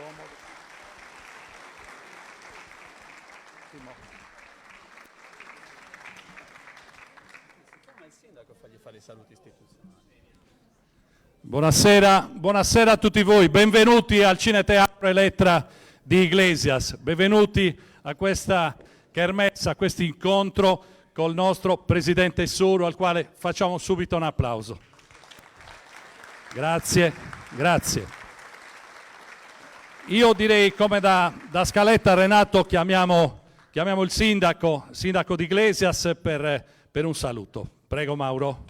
comodo. Il sindaco fagli fare i saluti istituzionali. Buonasera a tutti voi, benvenuti al Cineteatro Elettra di Iglesias, benvenuti a questa kermesse, a questo incontro col nostro Presidente Soru, al quale facciamo subito un applauso. Grazie. Io direi, come da scaletta, Renato, chiamiamo il sindaco di Iglesias per un saluto. Prego Mauro.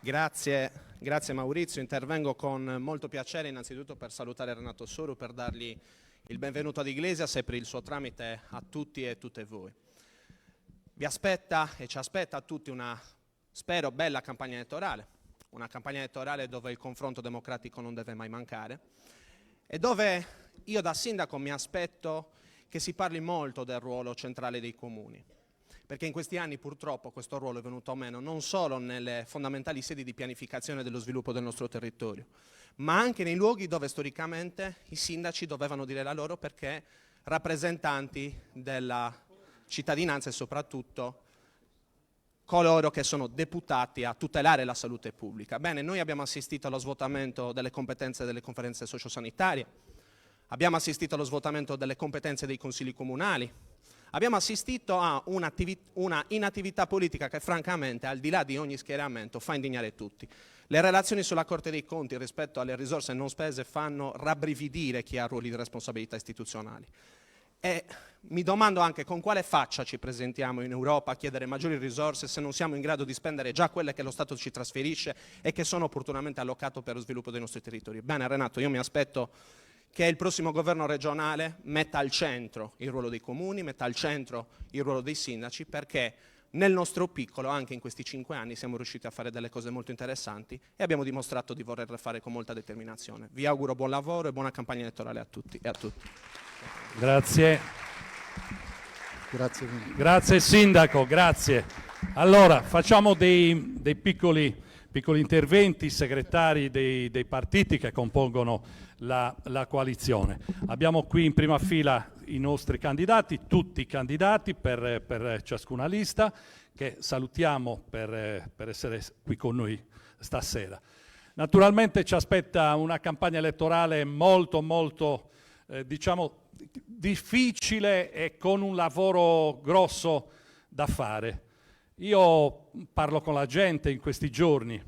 Grazie Maurizio, intervengo con molto piacere innanzitutto per salutare Renato Soru, per dargli il benvenuto ad Iglesias e per il suo tramite a tutti e tutte voi. Vi aspetta e ci aspetta a tutti una, spero, bella campagna elettorale, una campagna elettorale dove il confronto democratico non deve mai mancare e dove io da sindaco mi aspetto che si parli molto del ruolo centrale dei comuni. Perché in questi anni purtroppo questo ruolo è venuto meno non solo nelle fondamentali sedi di pianificazione dello sviluppo del nostro territorio, ma anche nei luoghi dove storicamente i sindaci dovevano dire la loro, perché rappresentanti della cittadinanza e soprattutto coloro che sono deputati a tutelare la salute pubblica. Bene, noi abbiamo assistito allo svuotamento delle competenze delle conferenze sociosanitarie, abbiamo assistito allo svuotamento delle competenze dei consigli comunali, abbiamo assistito a una inattività politica che francamente, al di là di ogni schieramento, fa indignare tutti. Le relazioni sulla Corte dei Conti rispetto alle risorse non spese fanno rabbrividire chi ha ruoli di responsabilità istituzionali. E mi domando anche con quale faccia ci presentiamo in Europa a chiedere maggiori risorse se non siamo in grado di spendere già quelle che lo Stato ci trasferisce e che sono opportunamente allocate per lo sviluppo dei nostri territori. Bene Renato, io mi aspetto che il prossimo governo regionale metta al centro il ruolo dei comuni, metta al centro il ruolo dei sindaci, perché nel nostro piccolo, anche in questi 5 anni, siamo riusciti a fare delle cose molto interessanti e abbiamo dimostrato di volerle fare con molta determinazione. Vi auguro buon lavoro e buona campagna elettorale a tutti e a tutti. Grazie Sindaco, grazie. Allora, facciamo dei piccoli interventi, segretari dei partiti che compongono la coalizione. Abbiamo qui in prima fila i nostri candidati, tutti i candidati per ciascuna lista, che salutiamo per essere qui con noi stasera. Naturalmente ci aspetta una campagna elettorale molto diciamo difficile e con un lavoro grosso da fare. Io parlo con la gente in questi giorni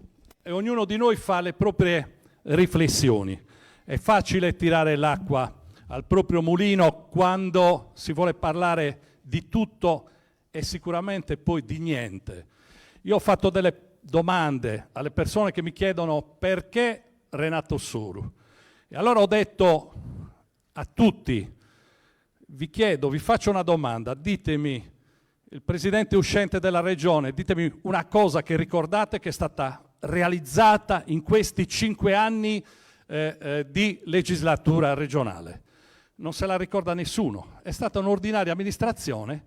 e ognuno di noi fa le proprie riflessioni. È facile tirare l'acqua al proprio mulino quando si vuole parlare di tutto e sicuramente poi di niente. Io ho fatto delle domande alle persone che mi chiedono perché Renato Soru. E allora ho detto a tutti, vi faccio una domanda, ditemi, il presidente uscente della regione, ditemi una cosa che ricordate che è stata realizzata in questi 5 anni di legislatura regionale. Non se la ricorda nessuno, è stata un'ordinaria amministrazione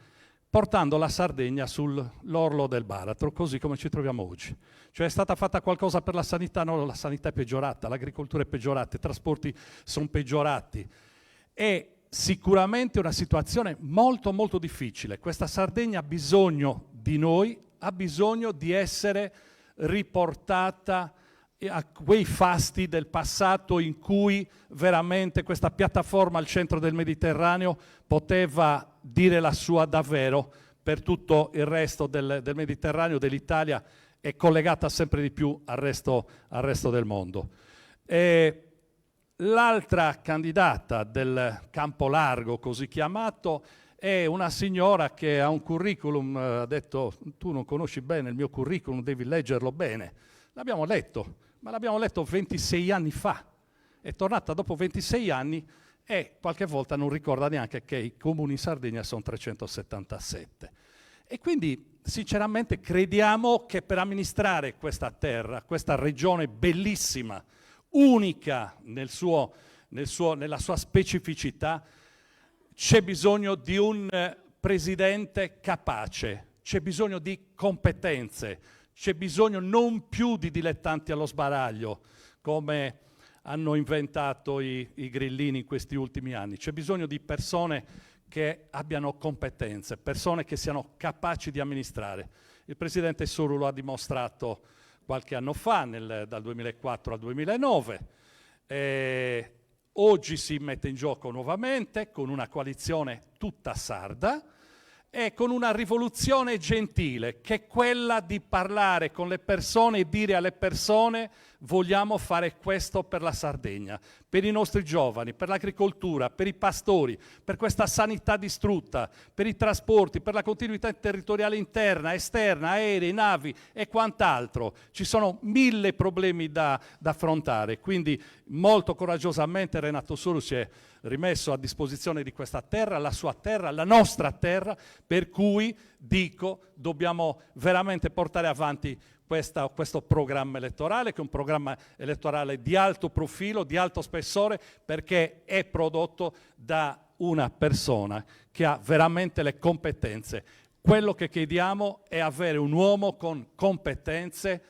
portando la Sardegna sull'orlo del baratro, così come ci troviamo oggi. Cioè è stata fatta qualcosa per la sanità? No, la sanità è peggiorata, l'agricoltura è peggiorata, i trasporti sono peggiorati. È sicuramente una situazione molto difficile. Questa Sardegna ha bisogno di noi, ha bisogno di essere riportata a quei fasti del passato in cui veramente questa piattaforma al centro del Mediterraneo poteva dire la sua davvero per tutto il resto del Mediterraneo, dell'Italia, e collegata sempre di più al resto del mondo. L'altra candidata del campo largo, così chiamato, è una signora che ha un curriculum, ha detto tu non conosci bene il mio curriculum, devi leggerlo bene. L'abbiamo letto, ma l'abbiamo letto 26 anni fa. È tornata dopo 26 anni e qualche volta non ricorda neanche che i comuni in Sardegna sono 377. E quindi sinceramente crediamo che per amministrare questa terra, questa regione bellissima, unica nella sua specificità, c'è bisogno di un presidente capace, c'è bisogno di competenze, C'è bisogno non più di dilettanti allo sbaraglio, come hanno inventato i grillini in questi ultimi anni. C'è bisogno di persone che abbiano competenze, persone che siano capaci di amministrare. Il presidente Soru lo ha dimostrato qualche anno fa, dal 2004 al 2009. Oggi si mette in gioco nuovamente con una coalizione tutta sarda e con una rivoluzione gentile, che è quella di parlare con le persone e dire alle persone: vogliamo fare questo per la Sardegna, per i nostri giovani, per l'agricoltura, per i pastori, per questa sanità distrutta, per i trasporti, per la continuità territoriale interna, esterna, aerei, navi e quant'altro. Ci sono 1000 problemi da affrontare, quindi molto coraggiosamente Renato Soru si è rimesso a disposizione di questa terra, la sua terra, la nostra terra, per cui dico dobbiamo veramente portare avanti questo programma elettorale, che è un programma elettorale di alto profilo, di alto spessore, perché è prodotto da una persona che ha veramente le competenze. Quello che chiediamo è avere un uomo con competenze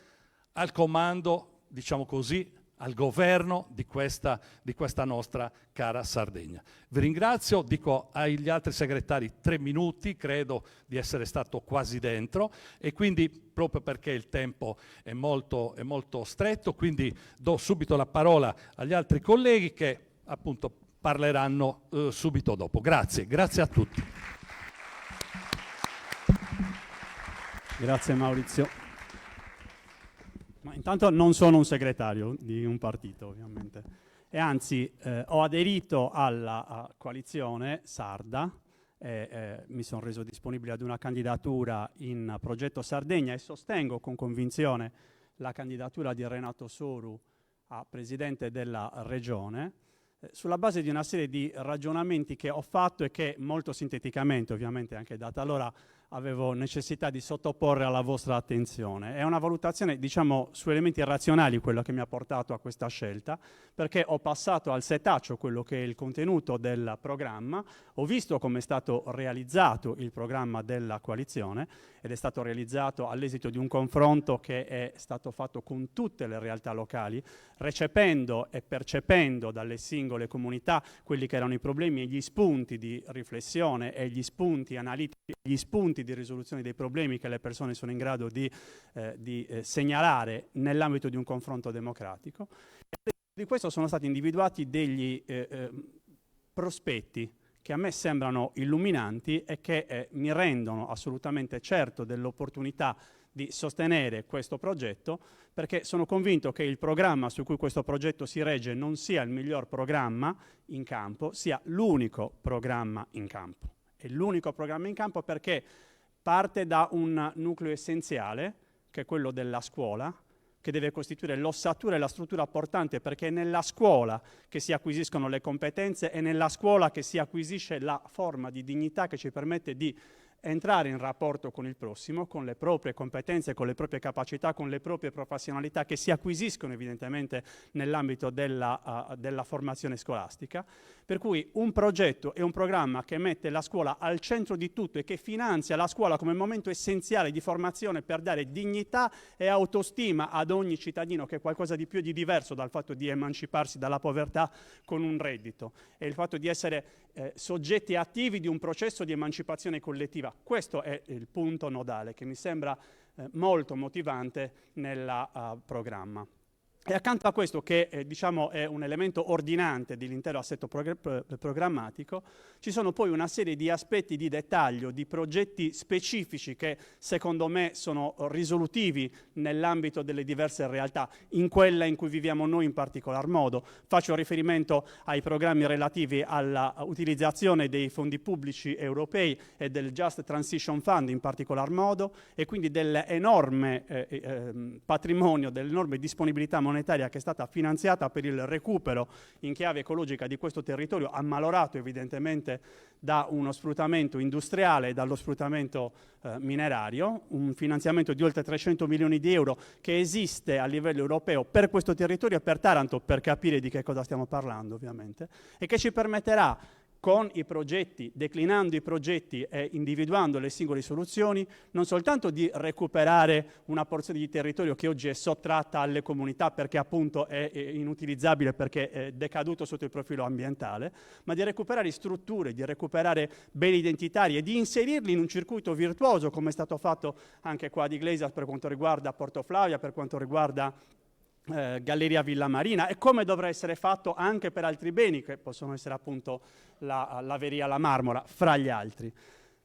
al comando, diciamo così, al governo di questa nostra cara Sardegna. Vi ringrazio, dico agli altri segretari 3 minuti, credo di essere stato quasi dentro, e quindi proprio perché il tempo è molto stretto, quindi do subito la parola agli altri colleghi che appunto parleranno subito dopo. Grazie a tutti. Grazie Maurizio. Ma intanto non sono un segretario di un partito, ovviamente, e anzi ho aderito alla coalizione sarda, mi sono reso disponibile ad una candidatura in Progetto Sardegna e sostengo con convinzione la candidatura di Renato Soru a presidente della regione, sulla base di una serie di ragionamenti che ho fatto e che molto sinteticamente, ovviamente anche data l'ora, avevo necessità di sottoporre alla vostra attenzione. È una valutazione, diciamo, su elementi razionali quello che mi ha portato a questa scelta, perché ho passato al setaccio quello che è il contenuto del programma, ho visto come è stato realizzato il programma della coalizione ed è stato realizzato all'esito di un confronto che è stato fatto con tutte le realtà locali, recependo e percependo dalle singole comunità quelli che erano i problemi e gli spunti di riflessione e gli spunti analitici, gli spunti di risoluzione dei problemi che le persone sono in grado di segnalare nell'ambito di un confronto democratico. E di questo sono stati individuati degli prospetti che a me sembrano illuminanti e che mi rendono assolutamente certo dell'opportunità di sostenere questo progetto, perché sono convinto che il programma su cui questo progetto si regge non sia il miglior programma in campo, sia l'unico programma in campo. È l'unico programma in campo perché parte da un nucleo essenziale, che è quello della scuola, che deve costituire l'ossatura e la struttura portante, perché è nella scuola che si acquisiscono le competenze, è nella scuola che si acquisisce la forma di dignità che ci permette di entrare in rapporto con il prossimo, con le proprie competenze, con le proprie capacità, con le proprie professionalità che si acquisiscono evidentemente nell'ambito della formazione scolastica. Per cui un progetto è un programma che mette la scuola al centro di tutto e che finanzia la scuola come momento essenziale di formazione per dare dignità e autostima ad ogni cittadino, che è qualcosa di più e di diverso dal fatto di emanciparsi dalla povertà con un reddito, e il fatto di essere soggetti attivi di un processo di emancipazione collettiva. Questo è il punto nodale che mi sembra molto motivante nel programma. E accanto a questo, che diciamo è un elemento ordinante dell'intero assetto programmatico, ci sono poi una serie di aspetti di dettaglio, di progetti specifici che secondo me sono risolutivi nell'ambito delle diverse realtà, in quella in cui viviamo noi in particolar modo. Faccio riferimento ai programmi relativi all'utilizzazione dei fondi pubblici europei e del Just Transition Fund in particolar modo, e quindi dell'enorme patrimonio, dell'enorme disponibilità monetaria che è stata finanziata per il recupero in chiave ecologica di questo territorio, ammalorato evidentemente da uno sfruttamento industriale e dallo sfruttamento minerario, un finanziamento di oltre 300 milioni di euro che esiste a livello europeo per questo territorio e per Taranto, per capire di che cosa stiamo parlando ovviamente, e che ci permetterà con i progetti, declinando i progetti e individuando le singole soluzioni, non soltanto di recuperare una porzione di territorio che oggi è sottratta alle comunità perché appunto è inutilizzabile, perché è decaduto sotto il profilo ambientale, ma di recuperare strutture, di recuperare beni identitari e di inserirli in un circuito virtuoso, come è stato fatto anche qua ad Iglesias per quanto riguarda Porto Flavia, per quanto riguarda Galleria Villa Marina, e come dovrà essere fatto anche per altri beni che possono essere appunto la Veria, la Marmora, fra gli altri.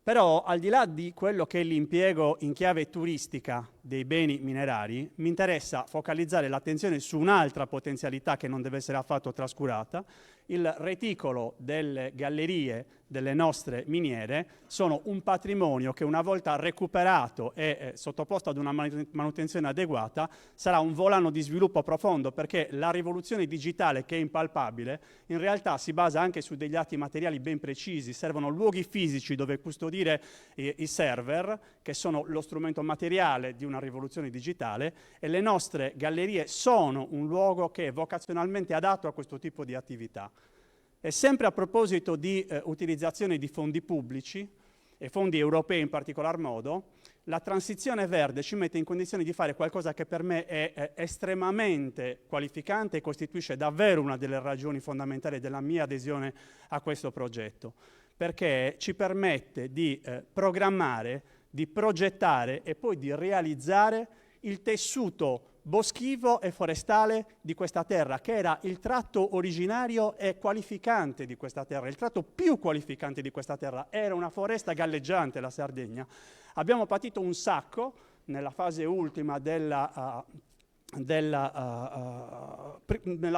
Però al di là di quello che è l'impiego in chiave turistica dei beni minerari, mi interessa focalizzare l'attenzione su un'altra potenzialità che non deve essere affatto trascurata. Il reticolo delle gallerie delle nostre miniere sono un patrimonio che, una volta recuperato e sottoposto ad una manutenzione adeguata, sarà un volano di sviluppo profondo, perché la rivoluzione digitale, che è impalpabile, in realtà si basa anche su degli atti materiali ben precisi. Servono luoghi fisici dove custodire i server, che sono lo strumento materiale di una rivoluzione digitale, e le nostre gallerie sono un luogo che è vocazionalmente adatto a questo tipo di attività. E sempre a proposito di utilizzazione di fondi pubblici, e fondi europei in particolar modo, la transizione verde ci mette in condizione di fare qualcosa che per me è estremamente qualificante e costituisce davvero una delle ragioni fondamentali della mia adesione a questo progetto, perché ci permette di programmare, di progettare e poi di realizzare il tessuto boschivo e forestale di questa terra, che era il tratto originario e qualificante di questa terra, il tratto più qualificante di questa terra. Era una foresta galleggiante, la Sardegna. Abbiamo patito un sacco nella fase ultima nella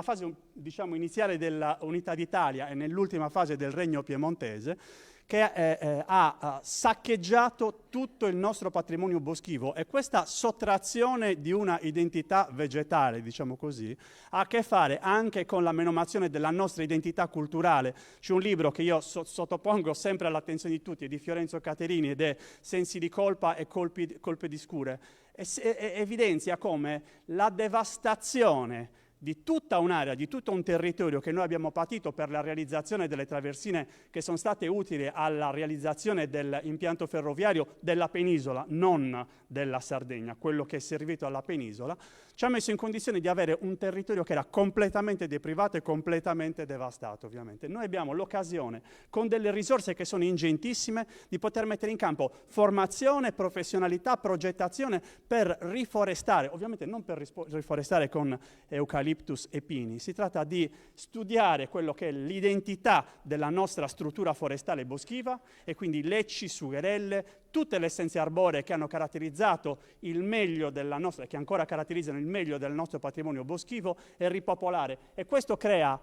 fase, diciamo, iniziale della Unità d'Italia e nell'ultima fase del Regno Piemontese, che ha saccheggiato tutto il nostro patrimonio boschivo, e questa sottrazione di una identità vegetale, diciamo così, ha a che fare anche con la menomazione della nostra identità culturale. C'è un libro che io sottopongo sempre all'attenzione di tutti, è di Fiorenzo Caterini, ed è Sensi di colpa e colpe di scure, e evidenzia come la devastazione di tutta un'area, di tutto un territorio che noi abbiamo patito per la realizzazione delle traversine che sono state utili alla realizzazione dell'impianto ferroviario della penisola, non della Sardegna, quello che è servito alla penisola, ci ha messo in condizione di avere un territorio che era completamente deprivato e completamente devastato, ovviamente. Noi abbiamo l'occasione, con delle risorse che sono ingentissime, di poter mettere in campo formazione, professionalità, progettazione per riforestare, ovviamente non per riforestare con eucaliptus e pini, si tratta di studiare quello che è l'identità della nostra struttura forestale boschiva, e quindi lecci, sugherelle, tutte le essenze arboree che hanno caratterizzato il meglio della nostra, che ancora caratterizzano il meglio del nostro patrimonio boschivo, e ripopolare. E questo crea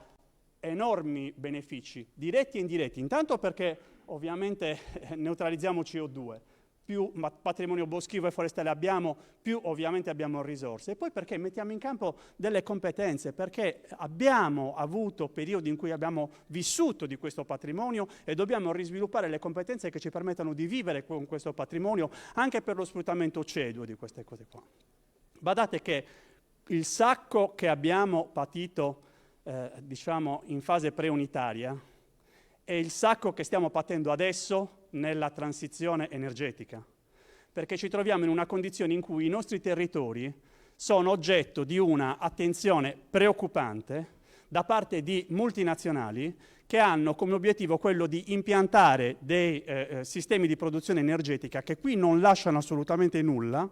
enormi benefici, diretti e indiretti. Intanto perché ovviamente neutralizziamo CO2, più patrimonio boschivo e forestale abbiamo, più ovviamente abbiamo risorse. E poi perché mettiamo in campo delle competenze, perché abbiamo avuto periodi in cui abbiamo vissuto di questo patrimonio e dobbiamo risviluppare le competenze che ci permettano di vivere con questo patrimonio, anche per lo sfruttamento ceduo di queste cose qua. Badate che il sacco che abbiamo patito, diciamo, in fase preunitaria è il sacco che stiamo patendo adesso nella transizione energetica, perché ci troviamo in una condizione in cui i nostri territori sono oggetto di una attenzione preoccupante da parte di multinazionali che hanno come obiettivo quello di impiantare dei sistemi di produzione energetica che qui non lasciano assolutamente nulla,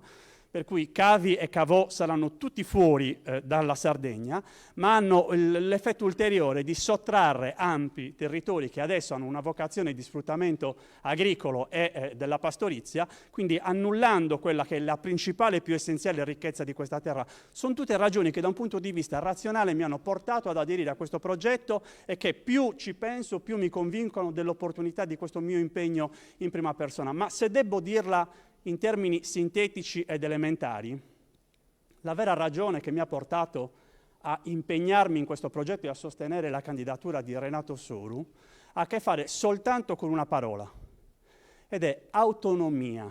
per cui cavi e cavò saranno tutti fuori dalla Sardegna, ma hanno l'effetto ulteriore di sottrarre ampi territori che adesso hanno una vocazione di sfruttamento agricolo e della pastorizia, quindi annullando quella che è la principale e più essenziale ricchezza di questa terra. Sono tutte ragioni che da un punto di vista razionale mi hanno portato ad aderire a questo progetto, e che più ci penso più mi convincono dell'opportunità di questo mio impegno in prima persona. Ma se devo dirla in termini sintetici ed elementari, la vera ragione che mi ha portato a impegnarmi in questo progetto e a sostenere la candidatura di Renato Soru ha a che fare soltanto con una parola, ed è autonomia.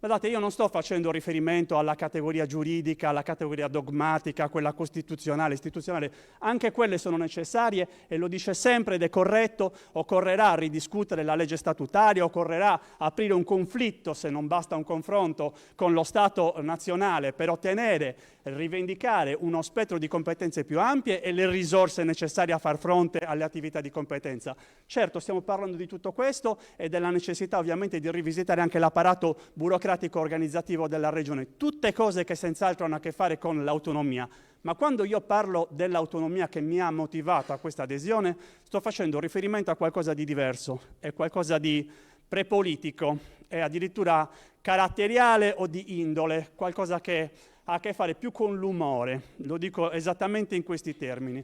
Guardate, io non sto facendo riferimento alla categoria giuridica, alla categoria dogmatica, quella costituzionale, istituzionale. Anche quelle sono necessarie e lo dice sempre ed è corretto. Occorrerà ridiscutere la legge statutaria, occorrerà aprire un conflitto, se non basta un confronto, con lo Stato nazionale per ottenere, rivendicare uno spettro di competenze più ampie e le risorse necessarie a far fronte alle attività di competenza. Certo, stiamo parlando di tutto questo e della necessità ovviamente di rivisitare anche l'apparato burocratico organizzativo della regione, tutte cose che senz'altro hanno a che fare con l'autonomia. Ma quando io parlo dell'autonomia che mi ha motivato a questa adesione, sto facendo riferimento a qualcosa di diverso, è qualcosa di prepolitico, è addirittura caratteriale o di indole, qualcosa che ha a che fare più con l'umore, lo dico esattamente in questi termini.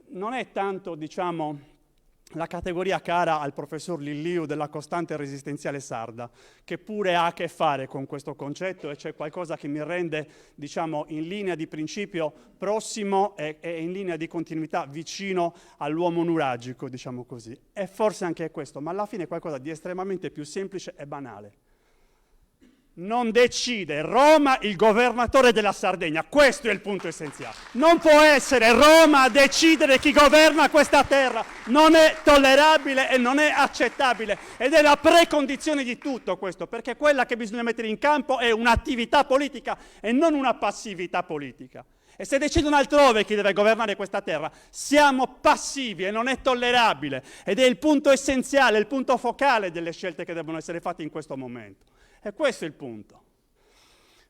Non è tanto, diciamo, la categoria cara al professor Lilliu della costante resistenziale sarda, che pure ha a che fare con questo concetto e c'è qualcosa che mi rende, diciamo, in linea di principio prossimo e in linea di continuità vicino all'uomo nuragico, diciamo così. E forse anche questo, ma alla fine è qualcosa di estremamente più semplice e banale. Non decide Roma il governatore della Sardegna, questo è il punto essenziale. Non può essere Roma a decidere chi governa questa terra, non è tollerabile e non è accettabile ed è la precondizione di tutto questo, perché quella che bisogna mettere in campo è un'attività politica e non una passività politica. E se decidono altrove chi deve governare questa terra, siamo passivi e non è tollerabile ed è il punto essenziale, il punto focale delle scelte che devono essere fatte in questo momento. E questo è il punto.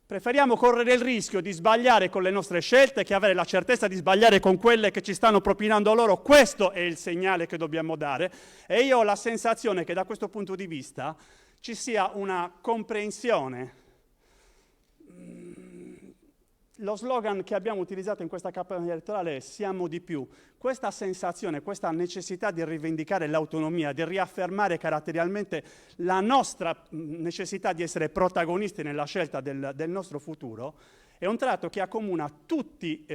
Preferiamo correre il rischio di sbagliare con le nostre scelte che avere la certezza di sbagliare con quelle che ci stanno propinando loro. Questo è il segnale che dobbiamo dare e io ho la sensazione che da questo punto di vista ci sia una comprensione. Lo slogan che abbiamo utilizzato in questa campagna elettorale è "Siamo di più". Questa sensazione, questa necessità di rivendicare l'autonomia, di riaffermare caratterialmente la nostra necessità di essere protagonisti nella scelta del nostro futuro, è un tratto che accomuna tutti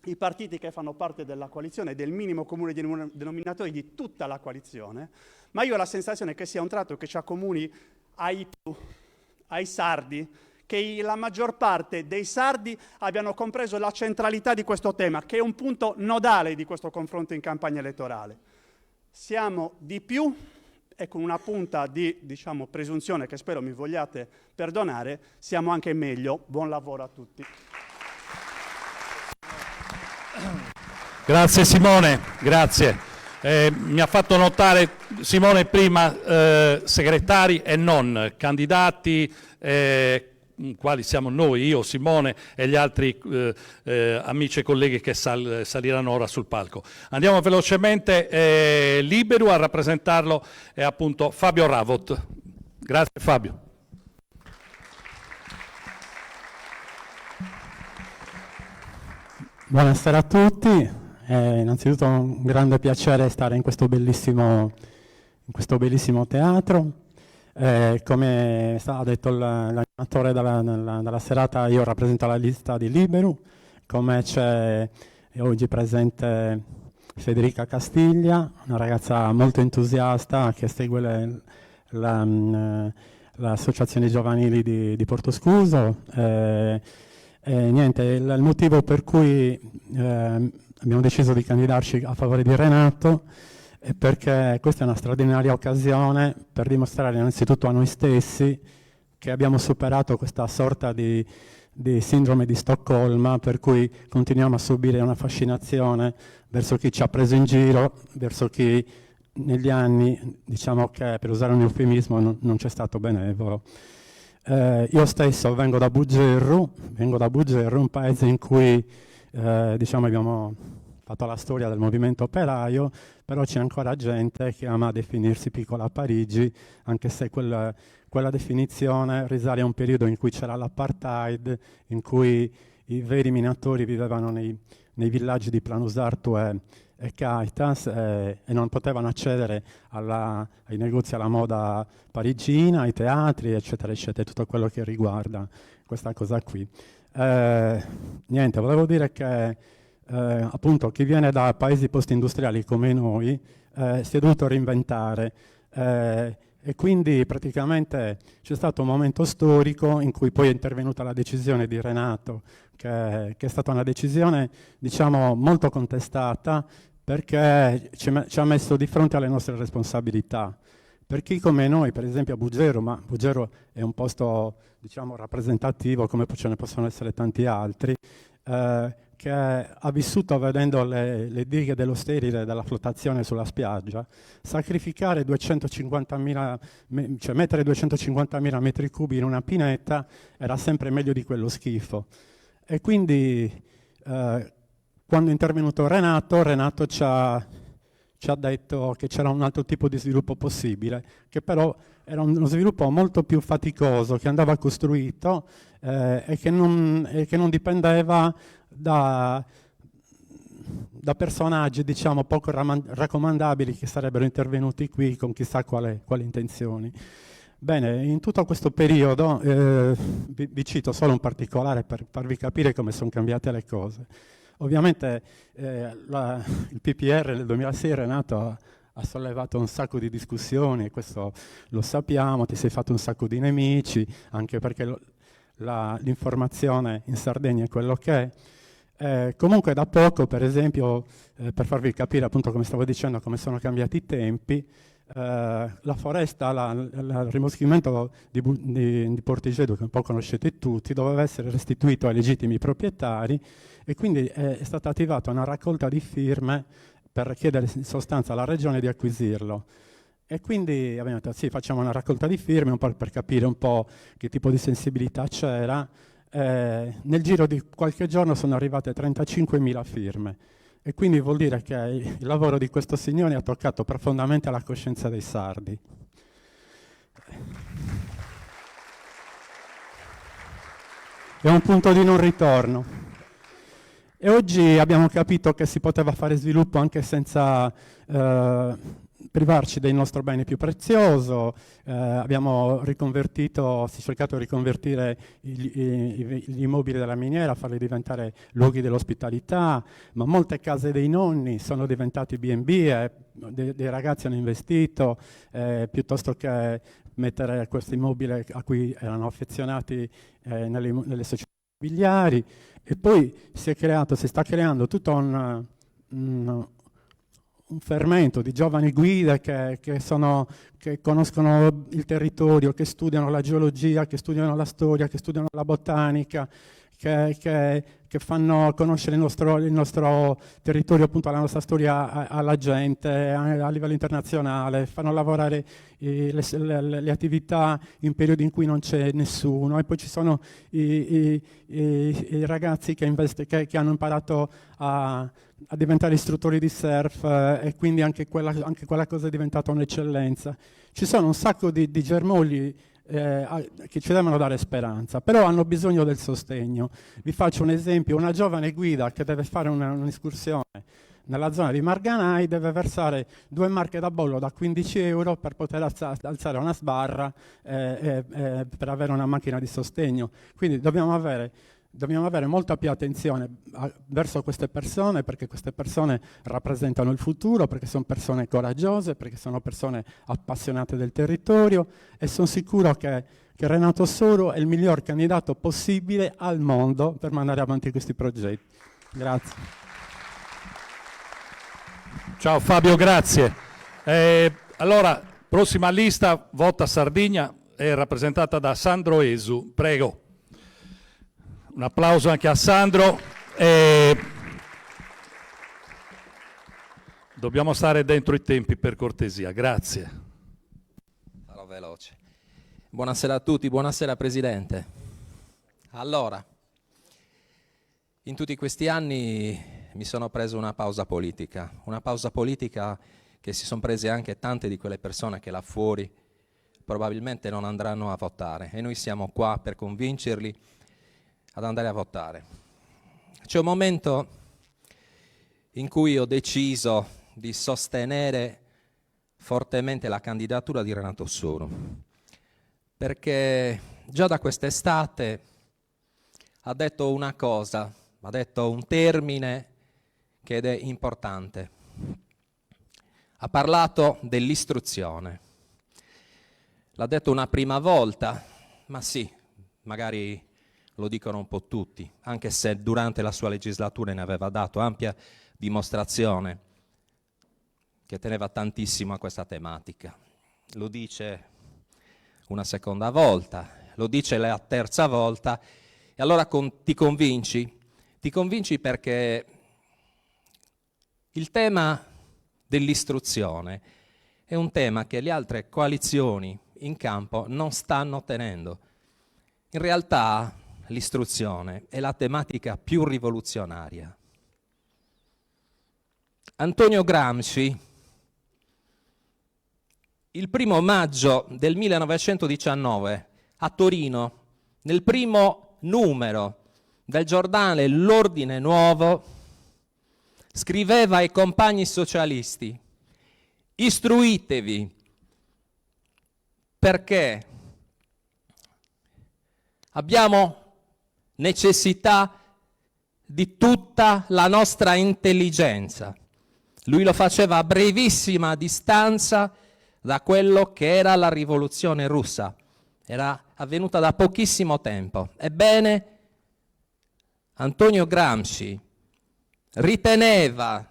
i partiti che fanno parte della coalizione, del minimo comune denominatore di tutta la coalizione, ma io ho la sensazione che sia un tratto che ci accomuni ai sardi, che la maggior parte dei sardi abbiano compreso la centralità di questo tema, che è un punto nodale di questo confronto in campagna elettorale. Siamo di più e con una punta di, diciamo, presunzione che spero mi vogliate perdonare, siamo anche meglio. Buon lavoro a tutti. Grazie Simone, grazie. Mi ha fatto notare Simone prima segretari e non candidati, quali siamo noi, io, Simone e gli altri amici e colleghi che saliranno ora sul palco. Andiamo velocemente, Liberu, a rappresentarlo è appunto Fabio Ravot. Grazie Fabio. Buonasera a tutti, innanzitutto è un grande piacere stare in questo bellissimo teatro. Come ha detto l'animatore della serata, io rappresento la lista di Liberu, come c'è oggi presente Federica Castiglia, una ragazza molto entusiasta che segue l'associazione giovanili di Portoscuso. Niente, il motivo per cui abbiamo deciso di candidarci a favore di Renato è perché questa è una straordinaria occasione per dimostrare innanzitutto a noi stessi che abbiamo superato questa sorta di sindrome di Stoccolma, per cui continuiamo a subire una fascinazione verso chi ci ha preso in giro, verso chi negli anni, diciamo che per usare un eufemismo, non c'è stato benevolo. Io stesso vengo da Bugerru, un paese in cui diciamo abbiamo fatto la storia del movimento operaio, però c'è ancora gente che ama definirsi piccola Parigi, anche se quella definizione risale a un periodo in cui c'era l'apartheid, in cui i veri minatori vivevano nei villaggi di Planusartu e Caitas e non potevano accedere ai negozi alla moda parigina, ai teatri, eccetera, eccetera, tutto quello che riguarda questa cosa qui. Niente, volevo dire che appunto chi viene da paesi post-industriali come noi si è dovuto reinventare. E quindi praticamente c'è stato un momento storico in cui poi è intervenuta la decisione di Renato, che è stata una decisione, diciamo, molto contestata, perché ci ha messo di fronte alle nostre responsabilità. Per chi come noi, per esempio a Buggero, ma Buggero è un posto, diciamo, rappresentativo, come ce ne possono essere tanti altri, che ha vissuto vedendo le dighe dello sterile della flottazione sulla spiaggia, sacrificare 250.000, cioè mettere 250.000 metri cubi in una pineta era sempre meglio di quello schifo. E quindi quando è intervenuto Renato ci ha detto che c'era un altro tipo di sviluppo possibile, che però era uno sviluppo molto più faticoso, che andava costruito e che non dipendeva da personaggi, diciamo, poco raccomandabili che sarebbero intervenuti qui con chissà quali intenzioni. Bene, in tutto questo periodo, vi cito solo un particolare per farvi capire come sono cambiate le cose. Ovviamente il PPR nel 2006 Renato ha sollevato un sacco di discussioni, questo lo sappiamo, ti sei fatto un sacco di nemici, anche perché l'informazione in Sardegna è quello che è. Comunque da poco, per esempio, per farvi capire appunto come stavo dicendo, come sono cambiati i tempi, la foresta, il rimoschimento di Portigedo, che un po' conoscete tutti, doveva essere restituito ai legittimi proprietari e quindi è stata attivata una raccolta di firme per chiedere in sostanza alla regione di acquisirlo. E quindi abbiamo detto sì, facciamo una raccolta di firme un po' per capire un po' che tipo di sensibilità c'era. Nel giro di qualche giorno sono arrivate 35.000 firme. E quindi vuol dire che il lavoro di questo signore ha toccato profondamente la coscienza dei sardi. È un punto di non ritorno. E oggi abbiamo capito che si poteva fare sviluppo anche senza privarci del nostro bene più prezioso. Abbiamo si è cercato di riconvertire gli immobili della miniera, farli diventare luoghi dell'ospitalità, ma molte case dei nonni sono diventate B&B, dei ragazzi hanno investito, piuttosto che mettere questo immobile a cui erano affezionati nelle società immobiliari. E poi si sta creando tutto un fermento di giovani guide che conoscono il territorio, che studiano la geologia, che studiano la storia, che studiano la botanica, che fanno conoscere il nostro territorio, appunto la nostra storia alla gente a livello internazionale, fanno lavorare le attività in periodi in cui non c'è nessuno. E poi ci sono i ragazzi che hanno imparato a diventare istruttori di surf e quindi anche quella cosa è diventata un'eccellenza. Ci sono un sacco di germogli che ci devono dare speranza, però hanno bisogno del sostegno. Vi faccio un esempio: una giovane guida che deve fare un'escursione nella zona di Marganai deve versare 2 marche da bollo da 15 euro per poter alzare una sbarra per avere una macchina di sostegno. Quindi dobbiamo avere molta più attenzione verso queste persone, perché queste persone rappresentano il futuro, perché sono persone coraggiose, perché sono persone appassionate del territorio, e sono sicuro che Renato Soro è il miglior candidato possibile al mondo per mandare avanti questi progetti. Grazie. Ciao Fabio, grazie. Allora, prossima lista, Vota Sardegna, è rappresentata da Sandro Esu. Prego. Un applauso anche a Sandro. Dobbiamo stare dentro i tempi, per cortesia. Grazie. Sarò veloce. Buonasera a tutti, buonasera Presidente. Allora, in tutti questi anni mi sono preso una pausa politica che si sono prese anche tante di quelle persone che là fuori probabilmente non andranno a votare, e noi siamo qua per convincerli ad andare a votare. C'è un momento in cui ho deciso di sostenere fortemente la candidatura di Renato Soro, perché già da quest'estate ha detto una cosa, ha detto un termine che è importante. Ha parlato dell'istruzione. l'ha detto una prima volta, ma sì, magari lo dicono un po' tutti, anche se durante la sua legislatura ne aveva dato ampia dimostrazione che teneva tantissimo a questa tematica. Lo dice una seconda volta, lo dice la terza volta, e allora ti convinci? Ti convinci perché il tema dell'istruzione è un tema che le altre coalizioni in campo non stanno tenendo. In realtà l'istruzione è la tematica più rivoluzionaria. Antonio Gramsci, il 1° maggio del 1919 a Torino, nel primo numero del giornale L'Ordine Nuovo, scriveva ai compagni socialisti: istruitevi, perché abbiamo necessità di tutta la nostra intelligenza. Lui lo faceva a brevissima distanza da quello che era la rivoluzione russa. Era avvenuta da pochissimo tempo. Ebbene, Antonio Gramsci riteneva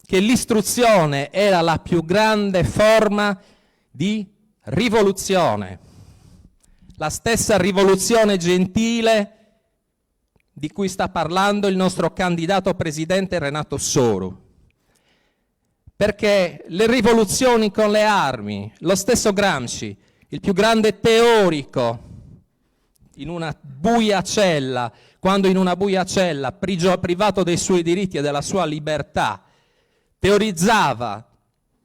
che l'istruzione era la più grande forma di rivoluzione, la stessa rivoluzione gentile di cui sta parlando il nostro candidato presidente Renato Soru. Perché le rivoluzioni con le armi, lo stesso Gramsci, il più grande teorico, in una buia cella, quando in una buia cella, privato dei suoi diritti e della sua libertà, teorizzava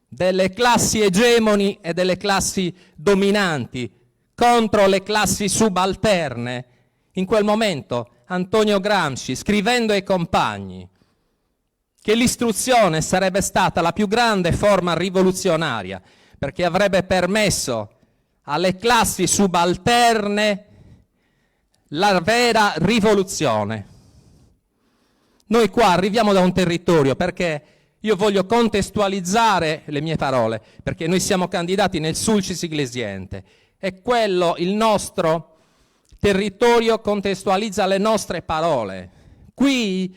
delle classi egemoni e delle classi dominanti contro le classi subalterne, in quel momento Antonio Gramsci, scrivendo ai compagni che l'istruzione sarebbe stata la più grande forma rivoluzionaria, perché avrebbe permesso alle classi subalterne la vera rivoluzione. Noi qua arriviamo da un territorio, perché io voglio contestualizzare le mie parole, perché noi siamo candidati nel Sulcis Iglesiente, e quello, il nostro territorio, contestualizza le nostre parole. Qui,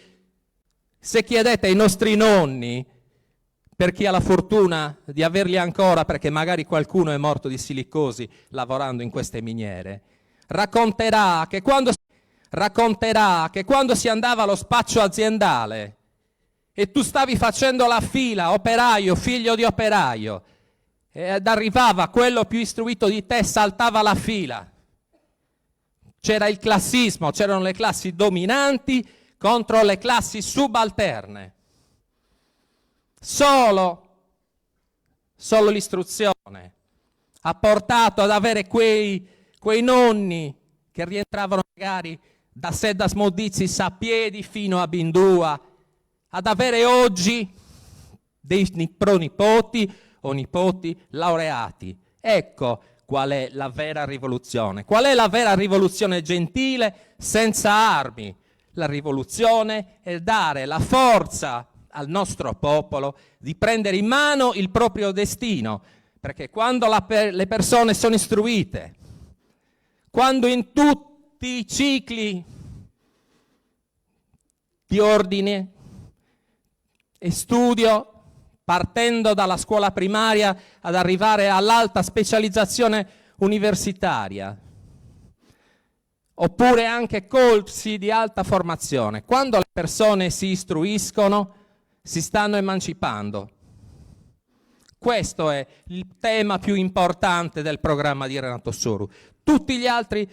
se chiedete ai nostri nonni, per chi ha la fortuna di averli ancora, perché magari qualcuno è morto di silicosi lavorando in queste miniere, racconterà che quando si andava allo spaccio aziendale e tu stavi facendo la fila, operaio, figlio di operaio, ed arrivava quello più istruito di te, saltava la fila. C'era il classismo, c'erano le classi dominanti contro le classi subalterne. Solo l'istruzione ha portato ad avere quei nonni che rientravano magari da Sedda Smodizis a piedi fino a Bindua, ad avere oggi dei pronipoti o nipoti laureati. Ecco qual è la vera rivoluzione. Qual è la vera rivoluzione gentile senza armi? La rivoluzione è dare la forza al nostro popolo di prendere in mano il proprio destino, perché quando le persone sono istruite, quando in tutti i cicli di ordine e studio, partendo dalla scuola primaria ad arrivare all'alta specializzazione universitaria, oppure anche corsi di alta formazione, quando le persone si istruiscono, si stanno emancipando. Questo è il tema più importante del programma di Renato Soru. Tutti gli altri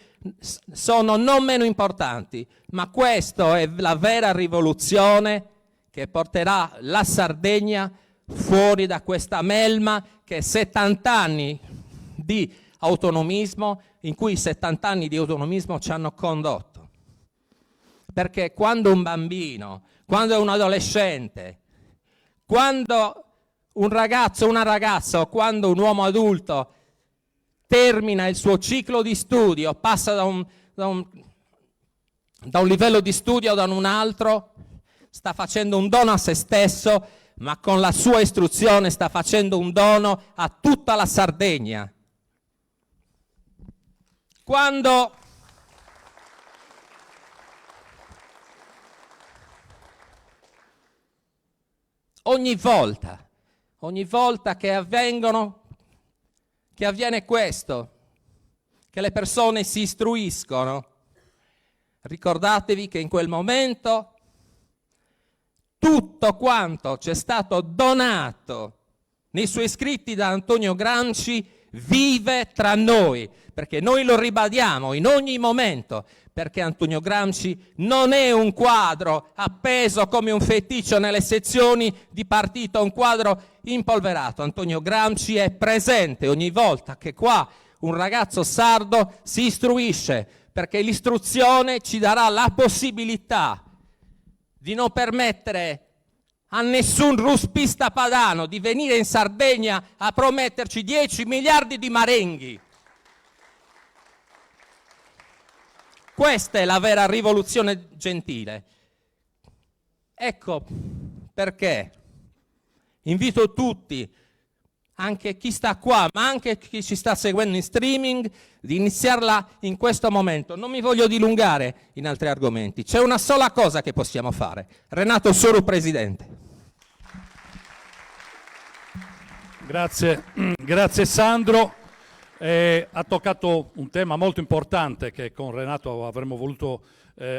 sono non meno importanti, ma questa è la vera rivoluzione che porterà la Sardegna fuori da questa melma che è 70 anni di autonomismo, in cui 70 anni di autonomismo ci hanno condotto. Perché quando un bambino, quando un adolescente, quando un ragazzo, una ragazza o quando un uomo adulto termina il suo ciclo di studio, passa da un livello di studio ad un altro, sta facendo un dono a se stesso, ma con la sua istruzione sta facendo un dono a tutta la Sardegna. Quando ogni volta che avviene questo, che le persone si istruiscono, ricordatevi che in quel momento tutto quanto c'è stato donato nei suoi scritti da Antonio Gramsci vive tra noi, perché noi lo ribadiamo in ogni momento, perché Antonio Gramsci non è un quadro appeso come un feticcio nelle sezioni di partito, un quadro impolverato. Antonio Gramsci è presente ogni volta che qua un ragazzo sardo si istruisce, perché l'istruzione ci darà la possibilità di non permettere a nessun ruspista padano di venire in Sardegna a prometterci 10 miliardi di marenghi. Questa è la vera rivoluzione gentile. Ecco perché invito tutti, anche chi sta qua, ma anche chi ci sta seguendo in streaming, di iniziarla in questo momento. Non mi voglio dilungare in altri argomenti. C'è una sola cosa che possiamo fare. Renato Soru, Presidente. Grazie Sandro. Ha toccato un tema molto importante che con Renato avremmo voluto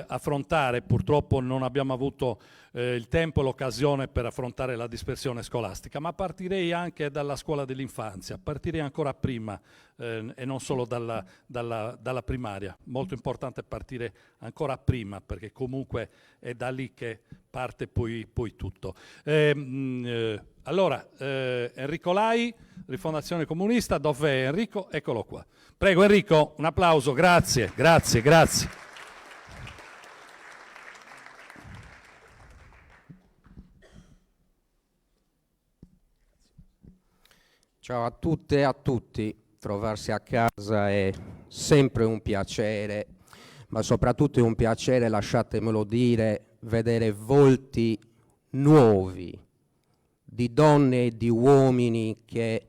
affrontare. Purtroppo non abbiamo avuto il tempo e l'occasione per affrontare la dispersione scolastica, ma partirei anche dalla scuola dell'infanzia, partirei ancora prima e non solo dalla primaria. Molto importante partire ancora prima, perché comunque è da lì che parte poi tutto. Allora, Enrico Lai, Rifondazione Comunista. Dov'è Enrico? Eccolo qua. Prego Enrico, un applauso, grazie. Ciao a tutte e a tutti, trovarsi a casa è sempre un piacere, ma soprattutto è un piacere, lasciatemelo dire, vedere volti nuovi di donne e di uomini che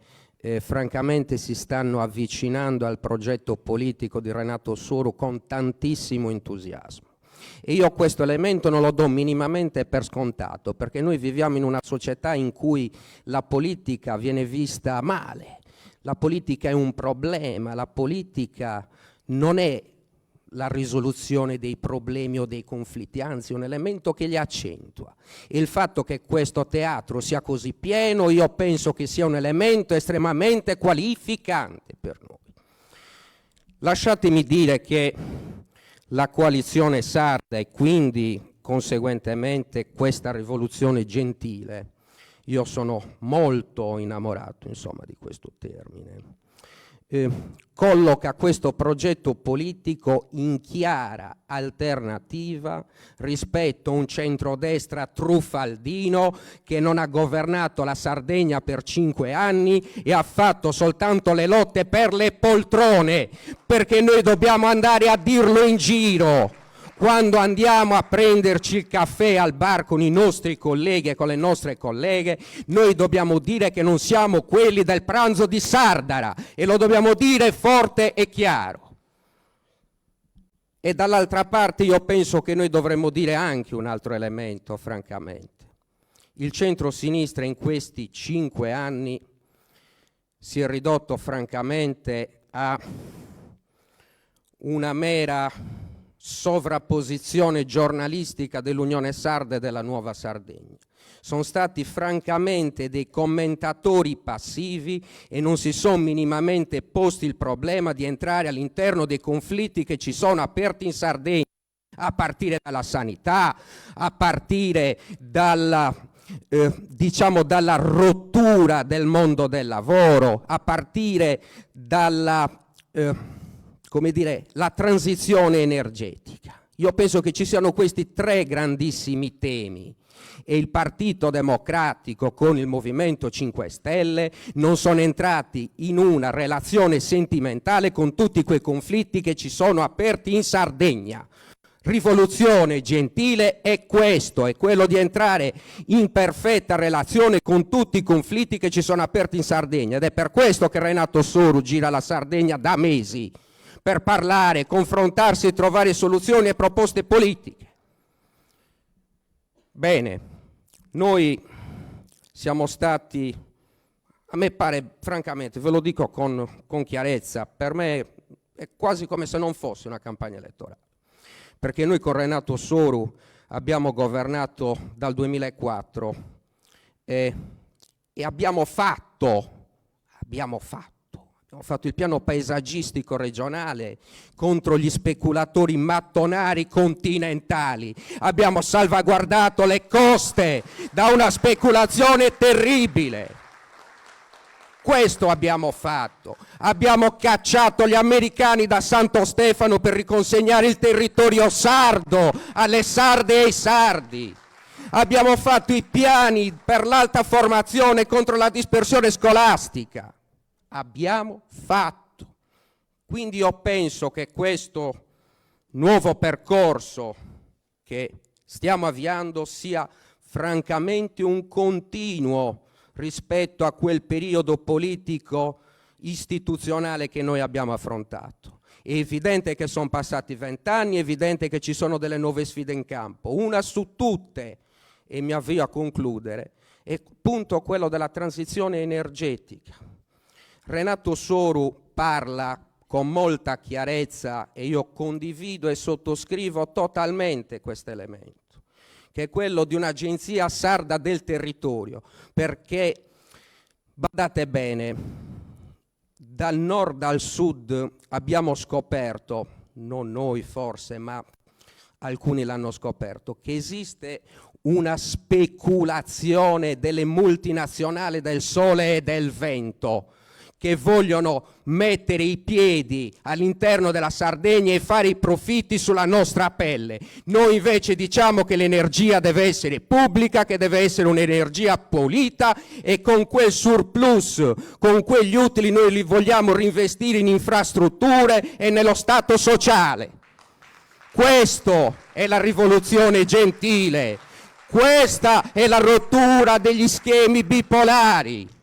francamente si stanno avvicinando al progetto politico di Renato Soru con tantissimo entusiasmo. E io questo elemento non lo do minimamente per scontato, perché noi viviamo in una società in cui la politica viene vista male, la politica è un problema, la politica non è la risoluzione dei problemi o dei conflitti, anzi è un elemento che li accentua. E il fatto che questo teatro sia così pieno, io penso che sia un elemento estremamente qualificante per noi. Lasciatemi dire che la coalizione sarda e quindi conseguentemente questa rivoluzione gentile, io sono molto innamorato insomma di questo termine, colloca questo progetto politico in chiara alternativa rispetto a un centrodestra truffaldino che non ha governato la Sardegna per 5 anni e ha fatto soltanto le lotte per le poltrone, perché noi dobbiamo andare a dirlo in giro. Quando andiamo a prenderci il caffè al bar con i nostri colleghi e con le nostre colleghe, noi dobbiamo dire che non siamo quelli del pranzo di Sardara e lo dobbiamo dire forte e chiaro. E dall'altra parte io penso che noi dovremmo dire anche un altro elemento, francamente. Il centro-sinistra in questi 5 anni si è ridotto francamente a una mera sovrapposizione giornalistica dell'Unione Sarda e della Nuova Sardegna. Sono stati francamente dei commentatori passivi e non si sono minimamente posti il problema di entrare all'interno dei conflitti che ci sono aperti in Sardegna, a partire dalla sanità, a partire dalla rottura del mondo del lavoro, a partire dalla la transizione energetica. Io penso che ci siano questi 3 grandissimi temi e il Partito Democratico con il Movimento 5 Stelle non sono entrati in una relazione sentimentale con tutti quei conflitti che ci sono aperti in Sardegna. Rivoluzione gentile è questo, è quello di entrare in perfetta relazione con tutti i conflitti che ci sono aperti in Sardegna, ed è per questo che Renato Soru gira la Sardegna da mesi, per parlare, confrontarsi e trovare soluzioni e proposte politiche. Bene, noi siamo stati, a me pare, francamente, ve lo dico con chiarezza, per me è quasi come se non fosse una campagna elettorale, perché noi con Renato Soru abbiamo governato dal 2004 e abbiamo fatto il piano paesaggistico regionale contro gli speculatori mattonari continentali, abbiamo salvaguardato le coste da una speculazione terribile. Questo abbiamo fatto. Abbiamo cacciato gli americani da Santo Stefano per riconsegnare il territorio sardo alle sarde e ai sardi. Abbiamo fatto i piani per l'alta formazione contro la dispersione scolastica. Abbiamo fatto. Quindi io penso che questo nuovo percorso che stiamo avviando sia francamente un continuo rispetto a quel periodo politico istituzionale che noi abbiamo affrontato. È evidente che sono passati 20 anni, è evidente che ci sono delle nuove sfide in campo. Una su tutte, e mi avvio a concludere, è appunto quello della transizione energetica. Renato Soru parla con molta chiarezza e io condivido e sottoscrivo totalmente questo elemento, che è quello di un'agenzia sarda del territorio, perché, badate bene, dal nord al sud abbiamo scoperto, non noi forse, ma alcuni l'hanno scoperto, che esiste una speculazione delle multinazionali del sole e del vento, che vogliono mettere i piedi all'interno della Sardegna e fare i profitti sulla nostra pelle. Noi invece diciamo che l'energia deve essere pubblica, che deve essere un'energia pulita e con quel surplus, con quegli utili noi li vogliamo reinvestire in infrastrutture e nello Stato sociale. Questa è la rivoluzione gentile, questa è la rottura degli schemi bipolari.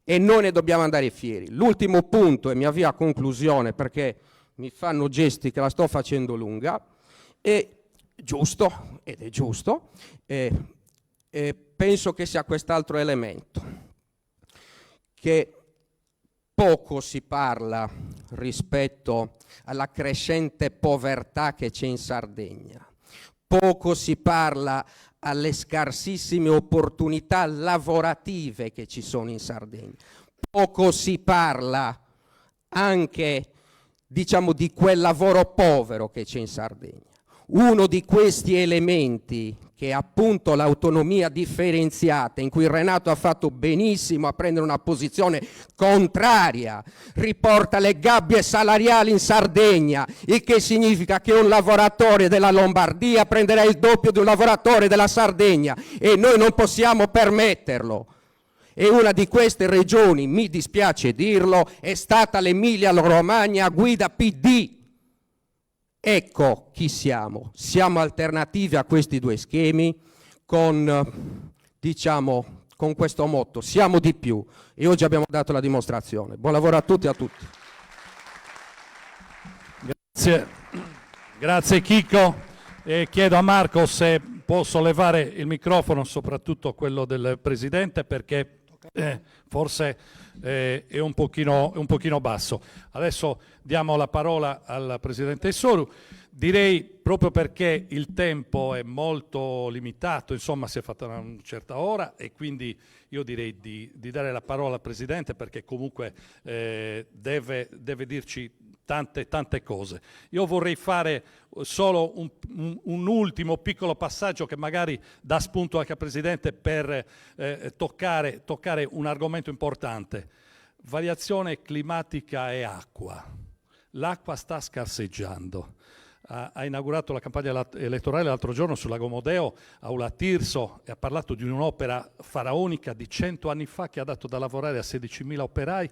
E noi ne dobbiamo andare fieri. L'ultimo punto, e mi avvio a conclusione perché mi fanno gesti che la sto facendo lunga, è giusto, penso che sia quest'altro elemento, che poco si parla rispetto alla crescente povertà che c'è in Sardegna, poco si parla alle scarsissime opportunità lavorative che ci sono in Sardegna. Poco si parla anche, diciamo, di quel lavoro povero che c'è in Sardegna. Uno di questi elementi, che è appunto l'autonomia differenziata, in cui Renato ha fatto benissimo a prendere una posizione contraria, riporta le gabbie salariali in Sardegna, il che significa che un lavoratore della Lombardia prenderà il doppio di un lavoratore della Sardegna e noi non possiamo permetterlo. E una di queste regioni, mi dispiace dirlo, è stata l'Emilia-Romagna a guida PD. Ecco chi siamo. Siamo alternativi a questi due schemi con, diciamo, con questo motto: siamo di più. E oggi abbiamo dato la dimostrazione. Buon lavoro a tutti e a tutti. Grazie Chicco. Chiedo a Marco se può sollevare il microfono, soprattutto quello del Presidente, perché forse è un pochino basso. Adesso diamo la parola al Presidente Soru. Direi, proprio perché il tempo è molto limitato, insomma si è fatta una certa ora, e quindi io direi di dare la parola al Presidente, perché comunque deve dirci tante cose. Io vorrei fare solo un ultimo piccolo passaggio che magari dà spunto anche al Presidente per toccare un argomento importante: variazione climatica e acqua. L'acqua sta scarseggiando. Ha inaugurato la campagna elettorale l'altro giorno sul Lago Modeo, Aula Tirso, e ha parlato di un'opera faraonica di 100 anni fa che ha dato da lavorare a 16.000 operai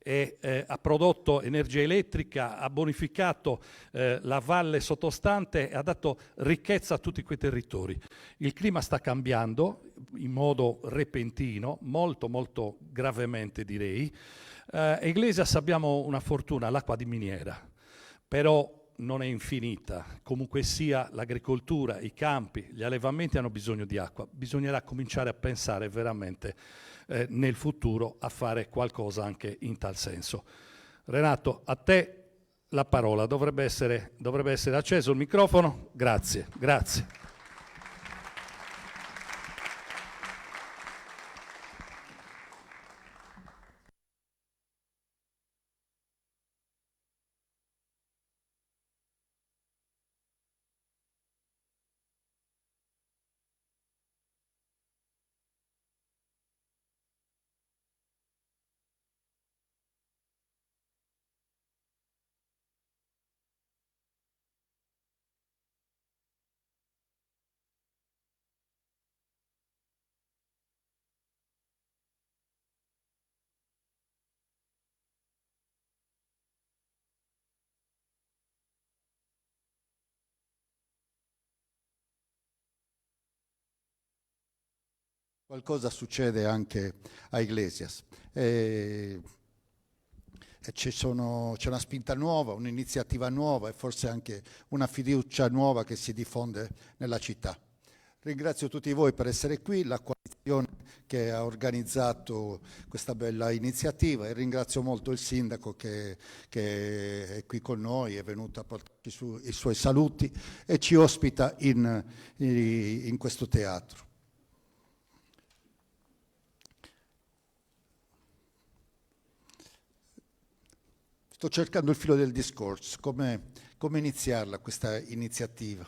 e ha prodotto energia elettrica, ha bonificato la valle sottostante e ha dato ricchezza a tutti quei territori. Il clima sta cambiando in modo repentino, molto gravemente direi. A Iglesias abbiamo una fortuna, l'acqua di miniera. però non è infinita. Comunque sia, l'agricoltura, i campi, gli allevamenti hanno bisogno di acqua. Bisognerà cominciare a pensare veramente nel futuro a fare qualcosa anche in tal senso. Renato, a te la parola. Dovrebbe essere acceso il microfono. Grazie, grazie. Qualcosa succede anche a Iglesias. C'è una spinta nuova, un'iniziativa nuova e forse anche una fiducia nuova che si diffonde nella città. Ringrazio tutti voi per essere qui, la coalizione che ha organizzato questa bella iniziativa, e ringrazio molto il sindaco che è qui con noi, è venuto a portarci i suoi saluti e ci ospita in questo teatro. Sto cercando il filo del discorso, come iniziarla questa iniziativa,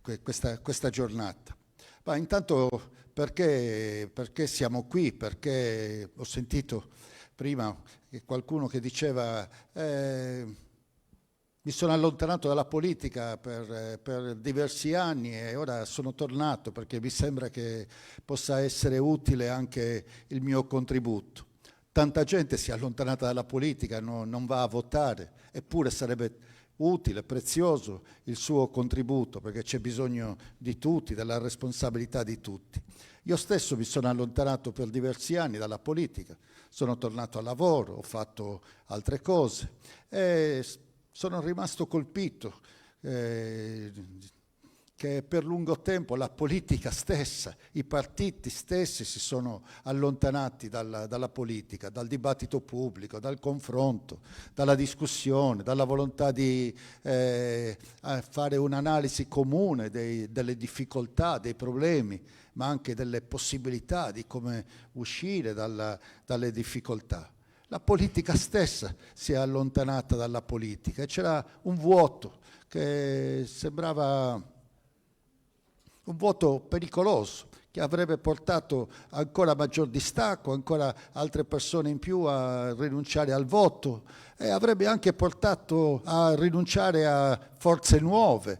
questa giornata. Ma intanto perché siamo qui? Perché ho sentito prima qualcuno che diceva mi sono allontanato dalla politica per diversi anni e ora sono tornato perché mi sembra che possa essere utile anche il mio contributo. Tanta gente si è allontanata dalla politica, non va a votare, eppure sarebbe utile, prezioso il suo contributo, perché c'è bisogno di tutti, della responsabilità di tutti. Io stesso mi sono allontanato per diversi anni dalla politica, sono tornato al lavoro, ho fatto altre cose e sono rimasto colpito che per lungo tempo la politica stessa, i partiti stessi si sono allontanati dalla politica, dal dibattito pubblico, dal confronto, dalla discussione, dalla volontà di fare un'analisi comune delle difficoltà, dei problemi, ma anche delle possibilità di come uscire dalle difficoltà. La politica stessa si è allontanata dalla politica e c'era un vuoto che sembrava un vuoto pericoloso che avrebbe portato ancora maggior distacco, ancora altre persone in più a rinunciare al voto e avrebbe anche portato a rinunciare a forze nuove,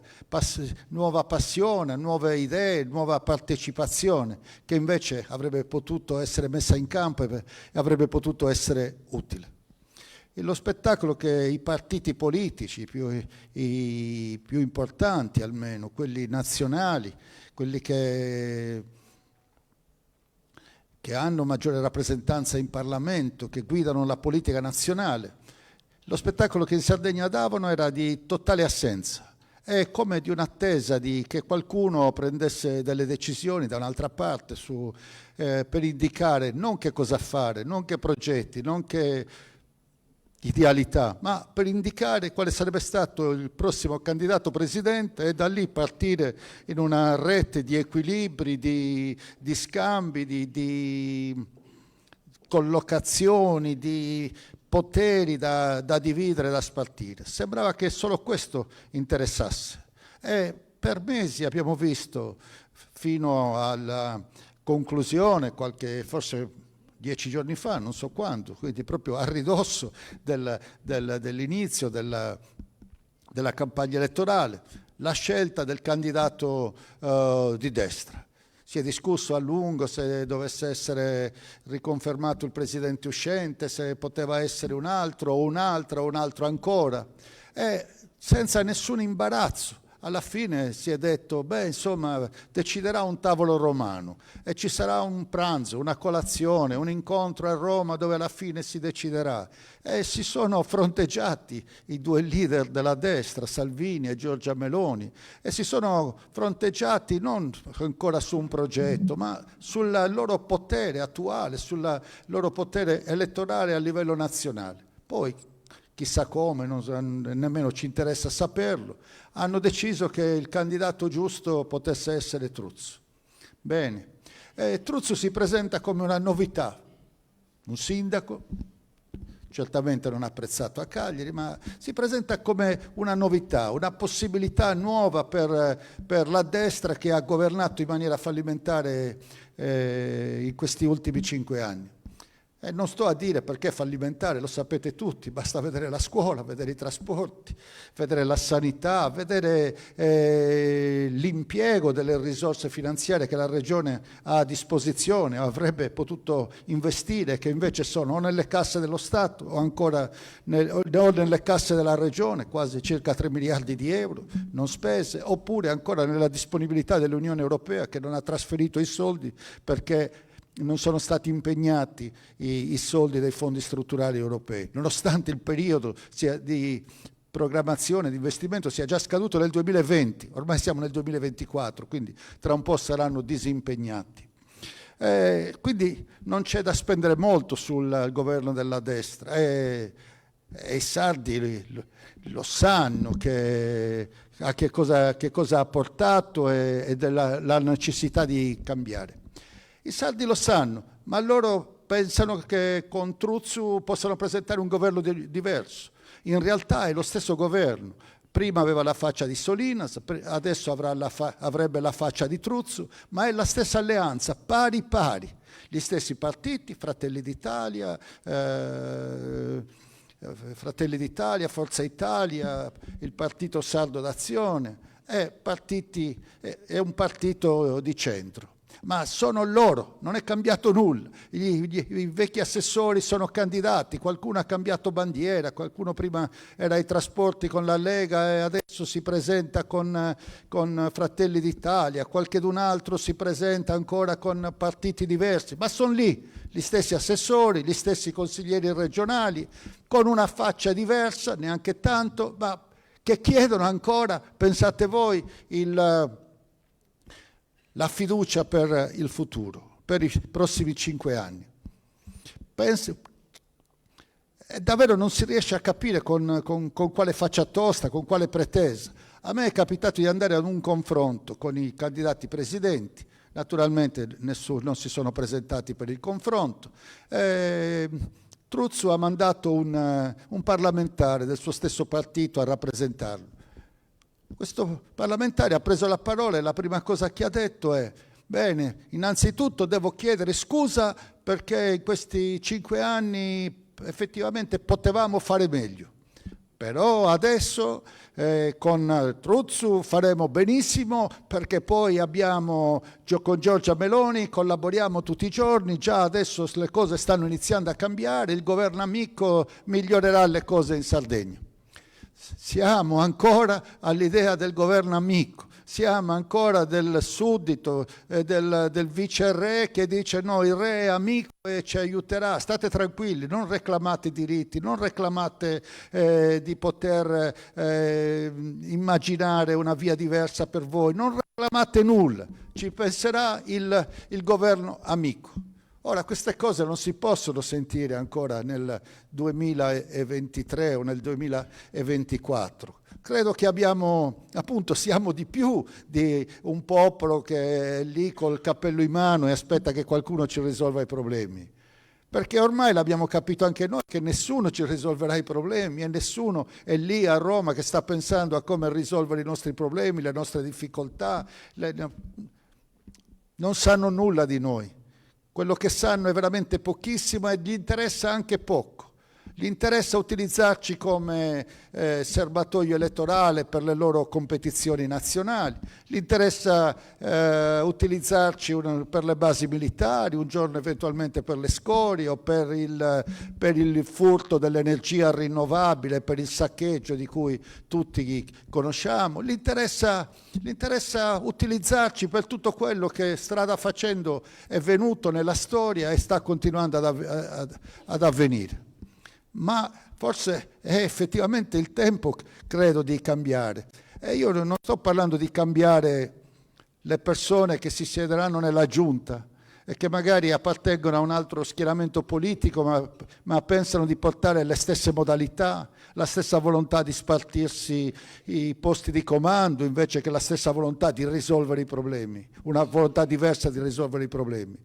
nuova passione, nuove idee, nuova partecipazione che invece avrebbe potuto essere messa in campo e avrebbe potuto essere utile. E lo spettacolo che i partiti politici i più importanti, almeno quelli nazionali, quelli che hanno maggiore rappresentanza in Parlamento, che guidano la politica nazionale, lo spettacolo che in Sardegna davano era di totale assenza. È come di un'attesa che qualcuno prendesse delle decisioni da un'altra parte per indicare non che cosa fare, non che progetti, non che idealità, ma per indicare quale sarebbe stato il prossimo candidato presidente e da lì partire in una rete di equilibri, di scambi, di collocazioni, di poteri da dividere, da spartire. Sembrava che solo questo interessasse. E per mesi abbiamo visto, fino alla conclusione, forse 10 giorni fa, non so quando, quindi proprio a ridosso dell'inizio della campagna elettorale, la scelta del candidato di destra. Si è discusso a lungo se dovesse essere riconfermato il presidente uscente, se poteva essere un altro o un'altra o un altro ancora, e senza nessun imbarazzo alla fine si è detto, beh, insomma, deciderà un tavolo romano e ci sarà un pranzo, una colazione, un incontro a Roma dove alla fine si deciderà. E si sono fronteggiati i due leader della destra, Salvini e Giorgia Meloni, e si sono fronteggiati non ancora su un progetto, ma sul loro potere attuale, sul loro potere elettorale a livello nazionale. Poi, chissà come, nemmeno ci interessa saperlo, hanno deciso che il candidato giusto potesse essere Truzzo. Bene, Truzzo si presenta come una novità, un sindaco, certamente non apprezzato a Cagliari, ma si presenta come una novità, una possibilità nuova per la destra che ha governato in maniera fallimentare in questi ultimi 5 anni. E non sto a dire perché fallimentare, lo sapete tutti, basta vedere la scuola, vedere i trasporti, vedere la sanità, vedere l'impiego delle risorse finanziarie che la Regione ha a disposizione, avrebbe potuto investire, che invece sono o nelle casse dello Stato o ancora o nelle casse della Regione, quasi circa 3 miliardi di euro non spese, oppure ancora nella disponibilità dell'Unione Europea che non ha trasferito i soldi perché non sono stati impegnati i soldi dei fondi strutturali europei, nonostante il periodo di programmazione, di investimento sia già scaduto nel 2020, ormai siamo nel 2024, quindi tra un po' saranno disimpegnati. Quindi non c'è da spendere molto sul governo della destra e i sardi lo sanno che cosa ha portato e della necessità di cambiare. I sardi lo sanno, ma loro pensano che con Truzzo possano presentare un governo diverso. In realtà è lo stesso governo. Prima aveva la faccia di Solinas, adesso avrebbe la faccia di Truzzo, ma è la stessa alleanza, pari pari. Gli stessi partiti, Fratelli d'Italia, Forza Italia, il Partito Sardo d'Azione, è un partito di centro. Ma sono loro, non è cambiato nulla. I vecchi assessori sono candidati, qualcuno ha cambiato bandiera, qualcuno prima era ai trasporti con la Lega e adesso si presenta con Fratelli d'Italia, qualcun altro si presenta ancora con partiti diversi, ma sono lì gli stessi assessori, gli stessi consiglieri regionali, con una faccia diversa, neanche tanto, ma che chiedono ancora, pensate voi, la fiducia per il futuro, per i prossimi 5 anni. Davvero non si riesce a capire con quale faccia tosta, con quale pretesa. A me è capitato di andare ad un confronto con i candidati presidenti, naturalmente non si sono presentati per il confronto. Truzzo ha mandato un parlamentare del suo stesso partito a rappresentarlo. Questo parlamentare ha preso la parola e la prima cosa che ha detto è: bene, innanzitutto devo chiedere scusa perché in questi 5 anni effettivamente potevamo fare meglio, però adesso con Truzzo faremo benissimo perché poi con Giorgia Meloni collaboriamo tutti i giorni, già adesso le cose stanno iniziando a cambiare, il governo amico migliorerà le cose in Sardegna. Siamo ancora all'idea del governo amico, siamo ancora del suddito, del vice re che dice no, il re è amico e ci aiuterà, state tranquilli, non reclamate diritti, non reclamate di poter immaginare una via diversa per voi, non reclamate nulla, ci penserà il governo amico. Ora, queste cose non si possono sentire ancora nel 2023 o nel 2024. Credo che siamo di più di un popolo che è lì col cappello in mano e aspetta che qualcuno ci risolva i problemi. Perché ormai l'abbiamo capito anche noi che nessuno ci risolverà i problemi e nessuno è lì a Roma che sta pensando a come risolvere i nostri problemi, le nostre difficoltà. Non sanno nulla di noi. Quello che sanno è veramente pochissimo e gli interessa anche poco. Gli interessa utilizzarci come serbatoio elettorale per le loro competizioni nazionali, gli interessa utilizzarci per le basi militari, un giorno eventualmente per le scorie o per il furto dell'energia rinnovabile, per il saccheggio di cui tutti conosciamo. Gli interessa utilizzarci per tutto quello che strada facendo è venuto nella storia e sta continuando ad avvenire. Ma forse è effettivamente il tempo, credo, di cambiare. E io non sto parlando di cambiare le persone che si siederanno nella giunta e che magari appartengono a un altro schieramento politico, ma pensano di portare le stesse modalità, la stessa volontà di spartirsi i posti di comando, invece che la stessa volontà di risolvere i problemi, una volontà diversa di risolvere i problemi.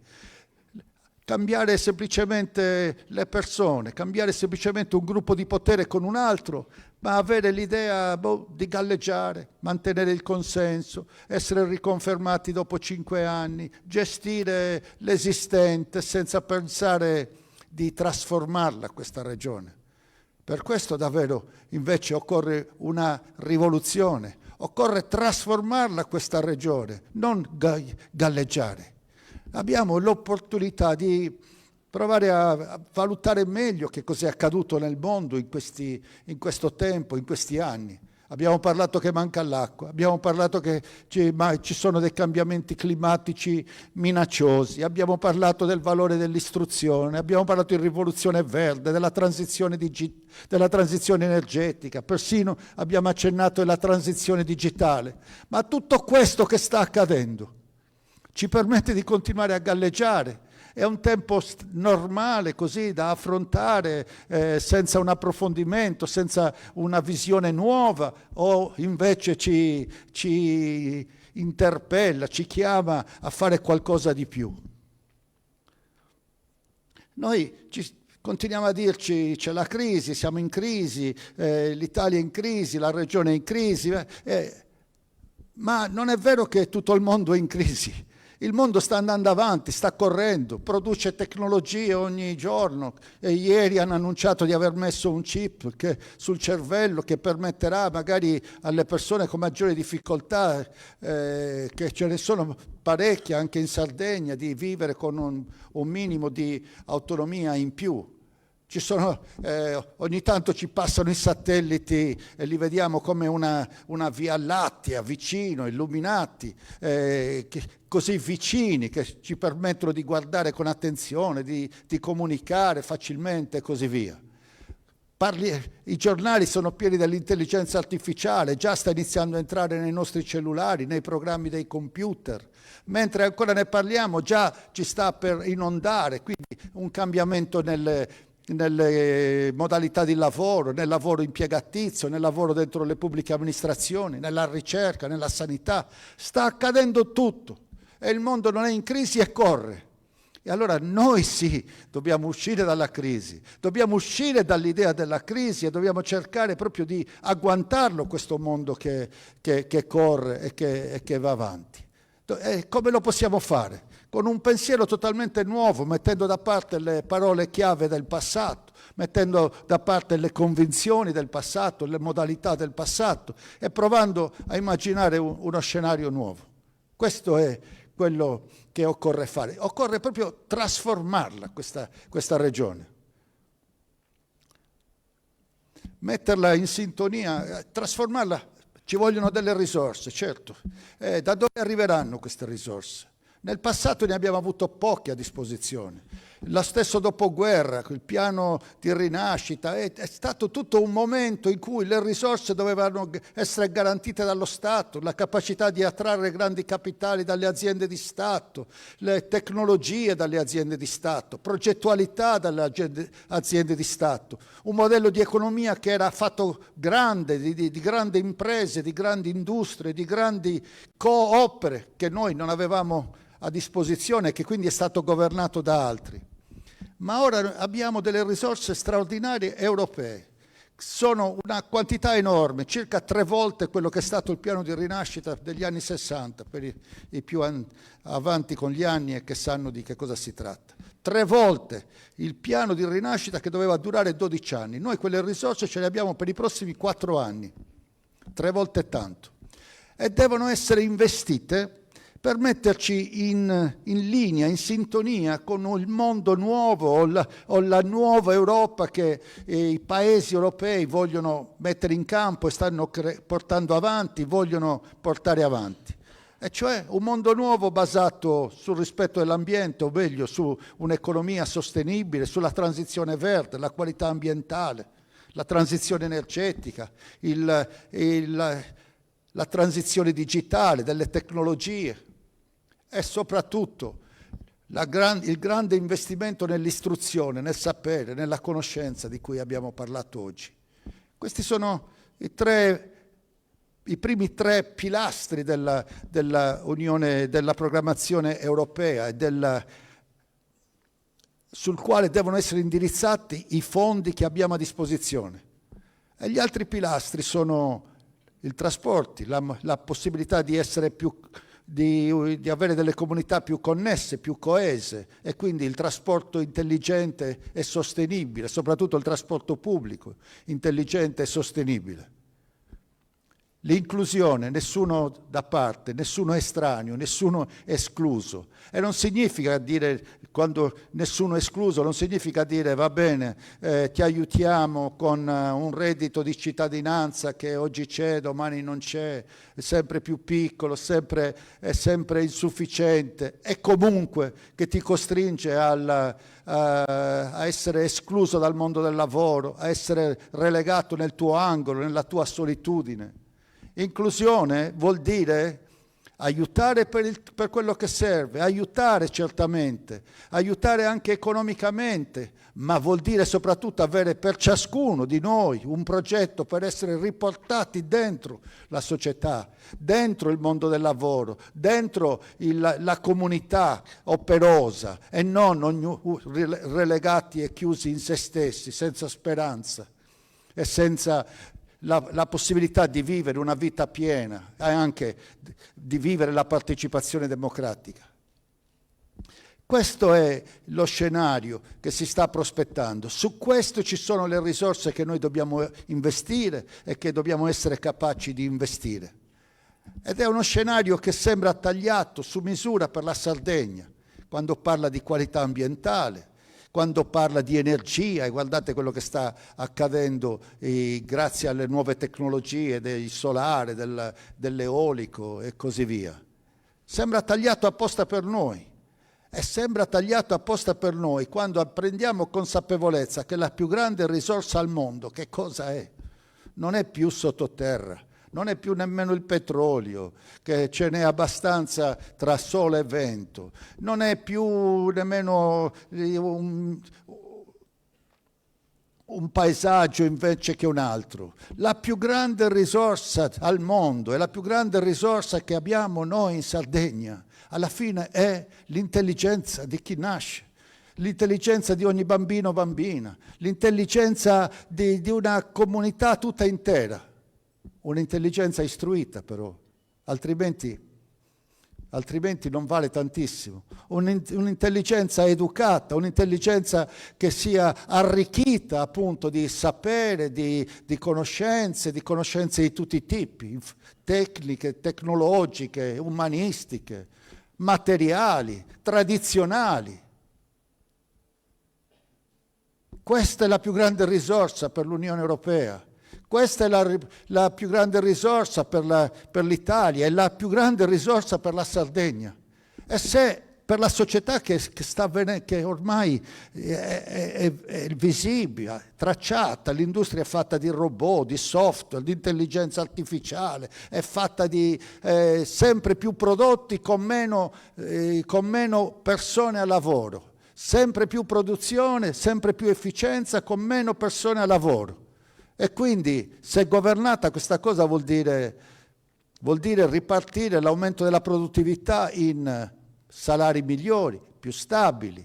Cambiare semplicemente le persone, cambiare semplicemente un gruppo di potere con un altro, ma avere l'idea di galleggiare, mantenere il consenso, essere riconfermati dopo 5 anni, gestire l'esistente senza pensare di trasformarla questa regione. Per questo davvero invece occorre una rivoluzione, occorre trasformarla questa regione, non galleggiare. Abbiamo l'opportunità di provare a valutare meglio che cos'è accaduto nel mondo in questo tempo, in questi anni. Abbiamo parlato che manca l'acqua, abbiamo parlato che ci sono dei cambiamenti climatici minacciosi, abbiamo parlato del valore dell'istruzione, abbiamo parlato di rivoluzione verde, della transizione energetica, persino abbiamo accennato alla transizione digitale. Ma tutto questo che sta accadendo ci permette di continuare a galleggiare. È un tempo normale così da affrontare senza un approfondimento, senza una visione nuova, o invece ci interpella, ci chiama a fare qualcosa di più. Noi continuiamo a dirci c'è la crisi, siamo in crisi, l'Italia è in crisi, la regione è in crisi, ma non è vero che tutto il mondo è in crisi. Il mondo sta andando avanti, sta correndo, produce tecnologie ogni giorno e ieri hanno annunciato di aver messo un chip sul cervello che permetterà magari alle persone con maggiori difficoltà, che ce ne sono parecchie anche in Sardegna, di vivere con un minimo di autonomia in più. Ogni tanto ci passano i satelliti e li vediamo come una via lattea vicino, illuminati, così vicini, che ci permettono di guardare con attenzione, di comunicare facilmente e così via. I giornali sono pieni dell'intelligenza artificiale, già sta iniziando a entrare nei nostri cellulari, nei programmi dei computer. Mentre ancora ne parliamo, già ci sta per inondare, quindi un cambiamento nelle modalità di lavoro, nel lavoro impiegatizio, nel lavoro dentro le pubbliche amministrazioni, nella ricerca, nella sanità. Sta accadendo tutto e il mondo non è in crisi e corre. E allora noi sì, dobbiamo uscire dalla crisi, dobbiamo uscire dall'idea della crisi e dobbiamo cercare proprio di agguantarlo questo mondo che corre e che va avanti. E come lo possiamo fare? Con un pensiero totalmente nuovo, mettendo da parte le parole chiave del passato, mettendo da parte le convinzioni del passato, le modalità del passato e provando a immaginare uno scenario nuovo. Questo è quello che occorre fare. Occorre proprio trasformarla questa regione. Metterla in sintonia, trasformarla, ci vogliono delle risorse, certo. Da dove arriveranno queste risorse? Nel passato ne abbiamo avuto poche a disposizione. Lo stesso dopoguerra, il piano di rinascita, è stato tutto un momento in cui le risorse dovevano essere garantite dallo Stato, la capacità di attrarre grandi capitali dalle aziende di Stato, le tecnologie dalle aziende di Stato, progettualità dalle aziende di Stato, un modello di economia che era fatto grande, di grandi imprese, di grandi industrie, di grandi coopere che noi non avevamo a disposizione e che quindi è stato governato da altri. Ma ora abbiamo delle risorse straordinarie europee, sono una quantità enorme, circa 3 volte quello che è stato il piano di rinascita degli anni 60, per i più avanti con gli anni e che sanno di che cosa si tratta. 3 volte il piano di rinascita che doveva durare 12 anni. Noi quelle risorse ce le abbiamo per i prossimi 4 anni, 3 volte tanto, e devono essere investite per metterci in linea, in sintonia con il mondo nuovo o la nuova Europa che i paesi europei vogliono mettere in campo e stanno portando avanti, vogliono portare avanti. E cioè un mondo nuovo basato sul rispetto dell'ambiente, o meglio su un'economia sostenibile, sulla transizione verde, la qualità ambientale, la transizione energetica, la transizione digitale, delle tecnologie. E soprattutto il grande investimento nell'istruzione, nel sapere, nella conoscenza di cui abbiamo parlato oggi. Questi sono i primi 3 pilastri della Unione, della programmazione europea e sul quale devono essere indirizzati i fondi che abbiamo a disposizione. E gli altri pilastri sono i trasporti, la possibilità di essere di avere delle comunità più connesse, più coese, e quindi il trasporto intelligente e sostenibile, soprattutto il trasporto pubblico intelligente e sostenibile. L'inclusione, nessuno da parte, nessuno estraneo, nessuno escluso. E non significa dire, quando nessuno è escluso, non significa dire va bene, ti aiutiamo con un reddito di cittadinanza che oggi c'è, domani non c'è, è sempre più piccolo, è sempre insufficiente, e comunque che ti costringe a essere escluso dal mondo del lavoro, a essere relegato nel tuo angolo, nella tua solitudine. Inclusione vuol dire aiutare per quello che serve, aiutare certamente, aiutare anche economicamente, ma vuol dire soprattutto avere per ciascuno di noi un progetto per essere riportati dentro la società, dentro il mondo del lavoro, dentro la comunità operosa, e non relegati e chiusi in se stessi, senza speranza e senza la possibilità di vivere una vita piena e anche di vivere la partecipazione democratica. Questo è lo scenario che si sta prospettando. Su questo ci sono le risorse che noi dobbiamo investire e che dobbiamo essere capaci di investire. Ed è uno scenario che sembra tagliato su misura per la Sardegna, quando parla di qualità ambientale, quando parla di energia, e guardate quello che sta accadendo grazie alle nuove tecnologie del solare, dell'eolico e così via. Sembra tagliato apposta per noi, e sembra tagliato apposta per noi quando prendiamo consapevolezza che la più grande risorsa al mondo, che cosa è? Non è più sottoterra, non è più nemmeno il petrolio, che ce n'è abbastanza tra sole e vento, non è più nemmeno un paesaggio invece che un altro. La più grande risorsa al mondo e la più grande risorsa che abbiamo noi in Sardegna, alla fine è l'intelligenza di chi nasce, l'intelligenza di ogni bambino o bambina, l'intelligenza di una comunità tutta intera. Un'intelligenza istruita però, altrimenti non vale tantissimo. Un'intelligenza educata, un'intelligenza che sia arricchita appunto di sapere, di conoscenze di tutti i tipi, tecniche, tecnologiche, umanistiche, materiali, tradizionali. Questa è la più grande risorsa per l'Unione Europea. Questa è la più grande risorsa per l'Italia, è la più grande risorsa per la Sardegna. E se per la società che ormai è visibile, tracciata, l'industria è fatta di robot, di software, di intelligenza artificiale, è fatta di sempre più prodotti con meno persone a lavoro, sempre più produzione, sempre più efficienza con meno persone a lavoro. E quindi, se è governata questa cosa, vuol dire ripartire l'aumento della produttività in salari migliori, più stabili,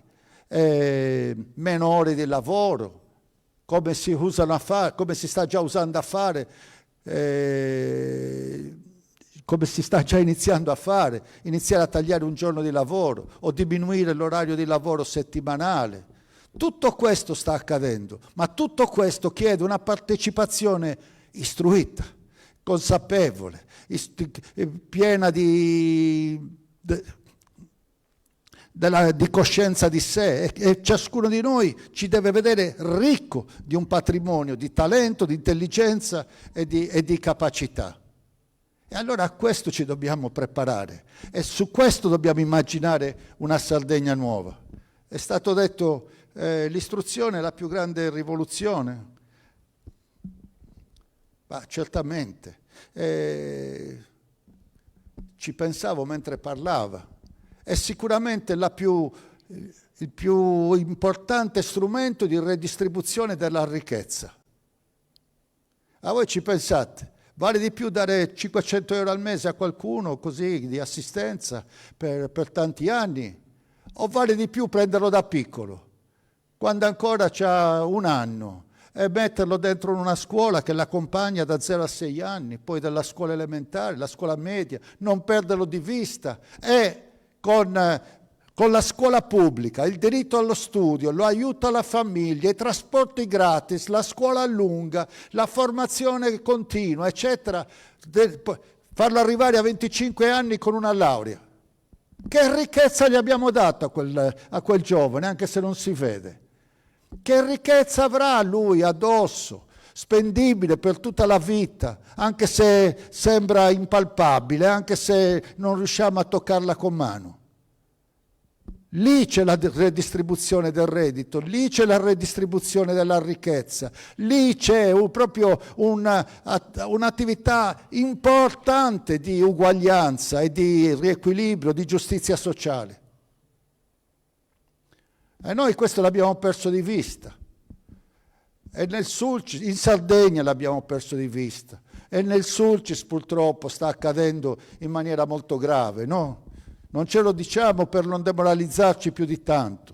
meno ore di lavoro, come si sta già usando a fare, come si sta già iniziando a fare, iniziare a tagliare un giorno di lavoro o diminuire l'orario di lavoro settimanale. Tutto questo sta accadendo, ma tutto questo chiede una partecipazione istruita, consapevole, piena di coscienza di sé, e ciascuno di noi ci deve vedere ricco di un patrimonio di talento, di intelligenza e di capacità. E allora a questo ci dobbiamo preparare e su questo dobbiamo immaginare una Sardegna nuova. È stato detto l'istruzione è la più grande rivoluzione. Ma certamente. Ci pensavo mentre parlava. È sicuramente il più importante strumento di redistribuzione della ricchezza. A voi ci pensate? Vale di più dare 500 euro al mese a qualcuno, così, di assistenza per tanti anni? O vale di più prenderlo da piccolo, quando ancora c'ha 1 anno, e metterlo dentro una scuola che l'accompagna da 0 a 6 anni, poi dalla scuola elementare, la scuola media, non perderlo di vista, e con la scuola pubblica, il diritto allo studio, lo aiuto alla famiglia, i trasporti gratis, la scuola lunga, la formazione continua, eccetera, farlo arrivare a 25 anni con una laurea. Che ricchezza gli abbiamo dato a quel giovane, anche se non si vede? Che ricchezza avrà lui addosso, spendibile per tutta la vita, anche se sembra impalpabile, anche se non riusciamo a toccarla con mano? Lì c'è la redistribuzione del reddito, lì c'è la redistribuzione della ricchezza, lì c'è proprio un'attività importante di uguaglianza e di riequilibrio, di giustizia sociale. E noi questo l'abbiamo perso di vista. E nel Sulcis, in Sardegna l'abbiamo perso di vista. E nel Sulcis purtroppo sta accadendo in maniera molto grave, no? Non ce lo diciamo per non demoralizzarci più di tanto,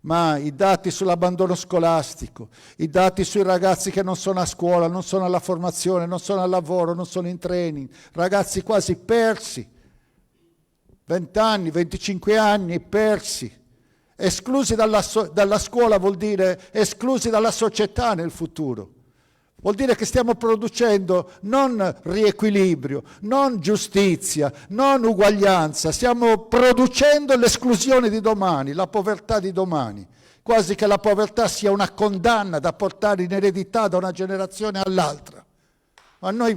ma i dati sull'abbandono scolastico, i dati sui ragazzi che non sono a scuola, non sono alla formazione, non sono al lavoro, non sono in training, ragazzi quasi persi, 20 anni, 25 anni persi, esclusi dalla scuola vuol dire esclusi dalla società nel futuro. Vuol dire che stiamo producendo non riequilibrio, non giustizia, non uguaglianza, stiamo producendo l'esclusione di domani, la povertà di domani, quasi che la povertà sia una condanna da portare in eredità da una generazione all'altra. Ma noi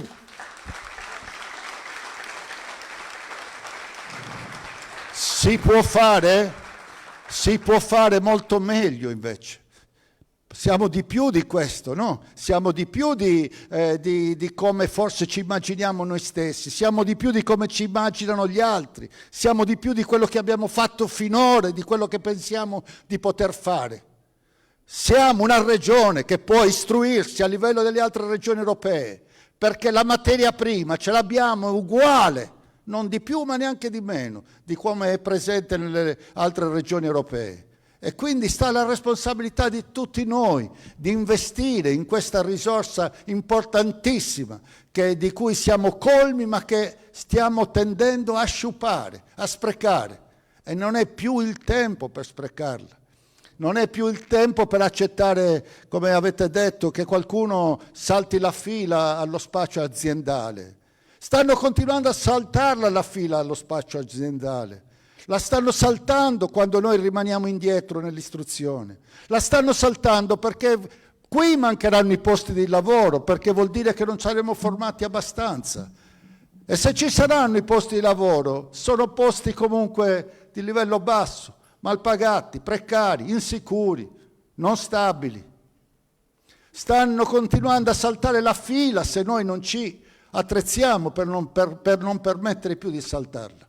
si può fare molto meglio invece. Siamo di più di questo, no? Siamo di più di come forse ci immaginiamo noi stessi, siamo di più di come ci immaginano gli altri, siamo di più di quello che abbiamo fatto finora e di quello che pensiamo di poter fare. Siamo una regione che può istruirsi a livello delle altre regioni europee, perché la materia prima ce l'abbiamo uguale, non di più ma neanche di meno, di come è presente nelle altre regioni europee. E quindi sta la responsabilità di tutti noi di investire in questa risorsa importantissima di cui siamo colmi ma che stiamo tendendo a sciupare, a sprecare. E non è più il tempo per sprecarla. Non è più il tempo per accettare, come avete detto, che qualcuno salti la fila allo spaccio aziendale. Stanno continuando a saltarla la fila allo spaccio aziendale. La stanno saltando quando noi rimaniamo indietro nell'istruzione. La stanno saltando perché qui mancheranno i posti di lavoro, perché vuol dire che non saremo formati abbastanza. E se ci saranno i posti di lavoro, sono posti comunque di livello basso, mal pagati, precari, insicuri, non stabili. Stanno continuando a saltare la fila se noi non ci attrezziamo per non permettere più di saltarla.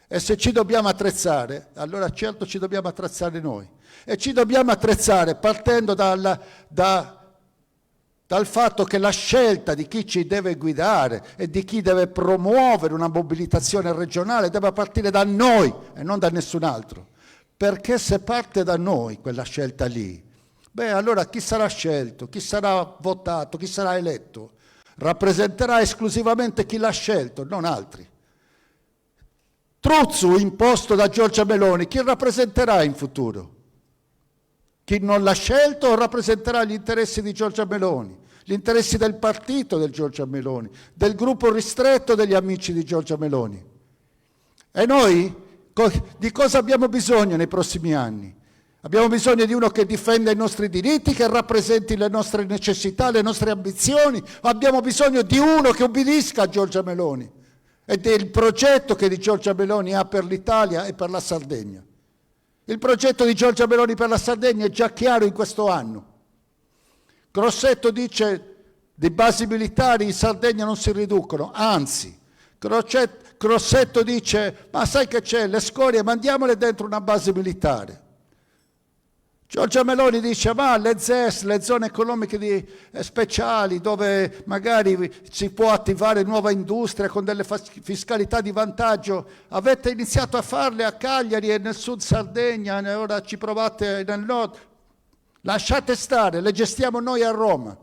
E se ci dobbiamo attrezzare, allora certo ci dobbiamo attrezzare noi. E ci dobbiamo attrezzare partendo dal fatto che la scelta di chi ci deve guidare e di chi deve promuovere una mobilitazione regionale deve partire da noi e non da nessun altro. Perché se parte da noi quella scelta lì, allora chi sarà scelto, chi sarà votato, chi sarà eletto, rappresenterà esclusivamente chi l'ha scelto, non altri. Truzzu imposto da Giorgia Meloni, chi rappresenterà in futuro? Chi non l'ha scelto rappresenterà gli interessi di Giorgia Meloni, gli interessi del partito del Giorgia Meloni, del gruppo ristretto degli amici di Giorgia Meloni. E noi di cosa abbiamo bisogno nei prossimi anni? Abbiamo bisogno di uno che difenda i nostri diritti, che rappresenti le nostre necessità, le nostre ambizioni, o abbiamo bisogno di uno che obbedisca a Giorgia Meloni e del progetto che di Giorgia Meloni ha per l'Italia e per la Sardegna. Il progetto di Giorgia Meloni per la Sardegna è già chiaro in questo anno. Grossetto dice di basi militari in Sardegna non si riducono, anzi, Grossetto dice ma sai che c'è, le scorie mandiamole dentro una base militare. Giorgia Meloni dice ma le ZES, le zone economiche speciali dove magari si può attivare nuova industria con delle fiscalità di vantaggio, avete iniziato a farle a Cagliari e nel sud Sardegna e ora ci provate nel nord, lasciate stare, le gestiamo noi a Roma.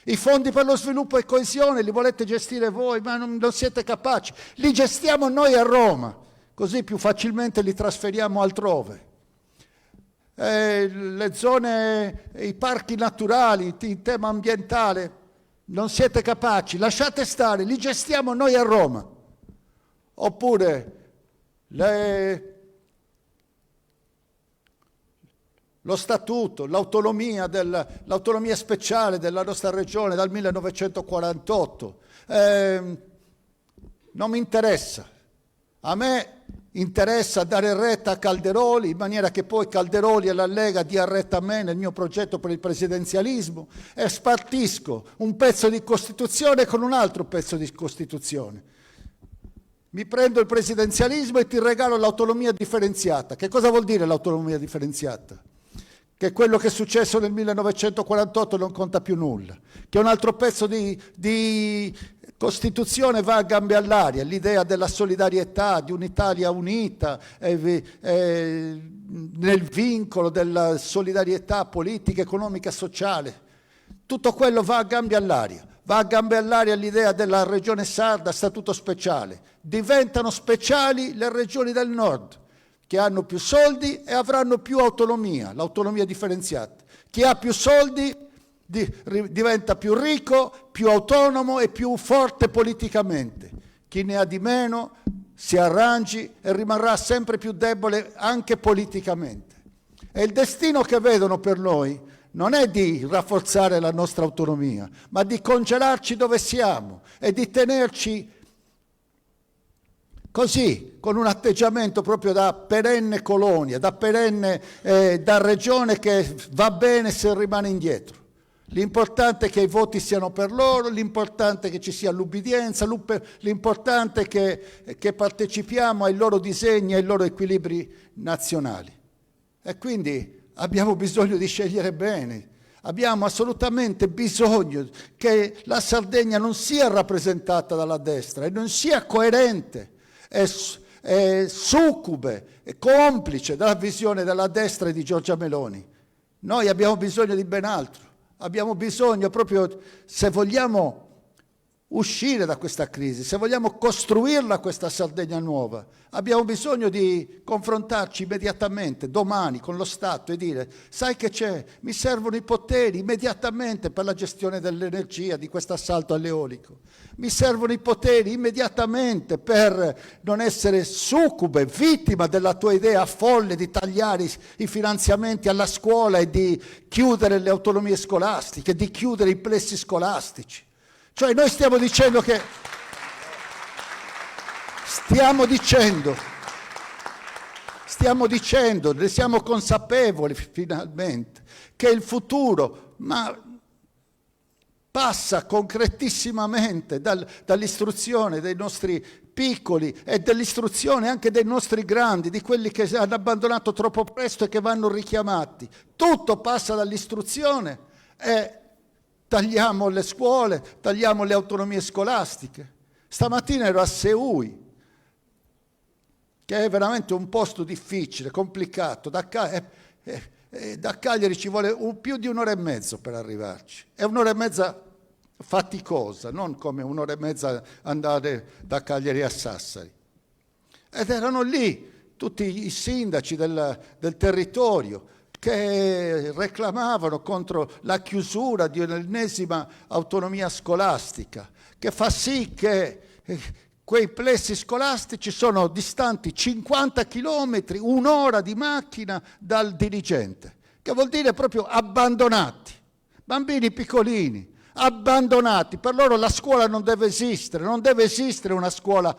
I fondi per lo sviluppo e coesione li volete gestire voi, ma non siete capaci, li gestiamo noi a Roma, così più facilmente li trasferiamo altrove. Le zone, i parchi naturali, in tema ambientale, non siete capaci, lasciate stare, li gestiamo noi a Roma. Oppure lo statuto, l'autonomia speciale della nostra regione dal 1948, non mi interessa. A me interessa dare retta a Calderoli, in maniera che poi Calderoli e la Lega dia retta a me nel mio progetto per il presidenzialismo, e spartisco un pezzo di Costituzione con un altro pezzo di Costituzione. Mi prendo il presidenzialismo e ti regalo l'autonomia differenziata. Che cosa vuol dire l'autonomia differenziata? Che quello che è successo nel 1948 non conta più nulla, che un altro pezzo di Costituzione va a gambe all'aria, l'idea della solidarietà, di un'Italia unita, nel vincolo della solidarietà politica, economica, sociale. Tutto quello va a gambe all'aria. Va a gambe all'aria l'idea della regione sarda, statuto speciale. Diventano speciali le regioni del nord, che hanno più soldi e avranno più autonomia, l'autonomia differenziata. Chi ha più soldi diventa più ricco, più autonomo e più forte politicamente. Chi ne ha di meno si arrangi e rimarrà sempre più debole anche politicamente. E il destino che vedono per noi non è di rafforzare la nostra autonomia, ma di congelarci dove siamo e di tenerci così, con un atteggiamento proprio da perenne colonia, da regione che va bene se rimane indietro. L'importante è che i voti siano per loro, l'importante è che ci sia l'ubbidienza, l'importante è che partecipiamo ai loro disegni, ai loro equilibri nazionali. E quindi abbiamo bisogno di scegliere bene, abbiamo assolutamente bisogno che la Sardegna non sia rappresentata dalla destra e non sia coerente, è succube, è complice della visione della destra e di Giorgia Meloni. Noi abbiamo bisogno di ben altro. Abbiamo bisogno proprio, se vogliamo uscire da questa crisi, se vogliamo costruirla questa Sardegna nuova, abbiamo bisogno di confrontarci immediatamente, domani, con lo Stato e dire sai che c'è? Mi servono i poteri immediatamente per la gestione dell'energia, di questo assalto all'eolico. Mi servono i poteri immediatamente per non essere succube, vittima della tua idea folle di tagliare i finanziamenti alla scuola e di chiudere le autonomie scolastiche, di chiudere i plessi scolastici. Cioè noi stiamo dicendo, ne siamo consapevoli finalmente, che il futuro passa concretissimamente dall'istruzione dei nostri piccoli e dall'istruzione anche dei nostri grandi, di quelli che hanno abbandonato troppo presto e che vanno richiamati. Tutto passa dall'istruzione e tagliamo le scuole, tagliamo le autonomie scolastiche. Stamattina ero a Seui, che è veramente un posto difficile, complicato. Da Cagliari ci vuole più di un'ora e mezzo per arrivarci. È un'ora e mezza faticosa, non come 1 ora e mezza andare da Cagliari a Sassari. Ed erano lì tutti i sindaci del territorio che reclamavano contro la chiusura di un'ennesima autonomia scolastica, che fa sì che quei plessi scolastici sono distanti 50 chilometri, 1 ora di macchina dal dirigente, che vuol dire proprio abbandonati, bambini piccolini, abbandonati. Per loro la scuola non deve esistere, non deve esistere una scuola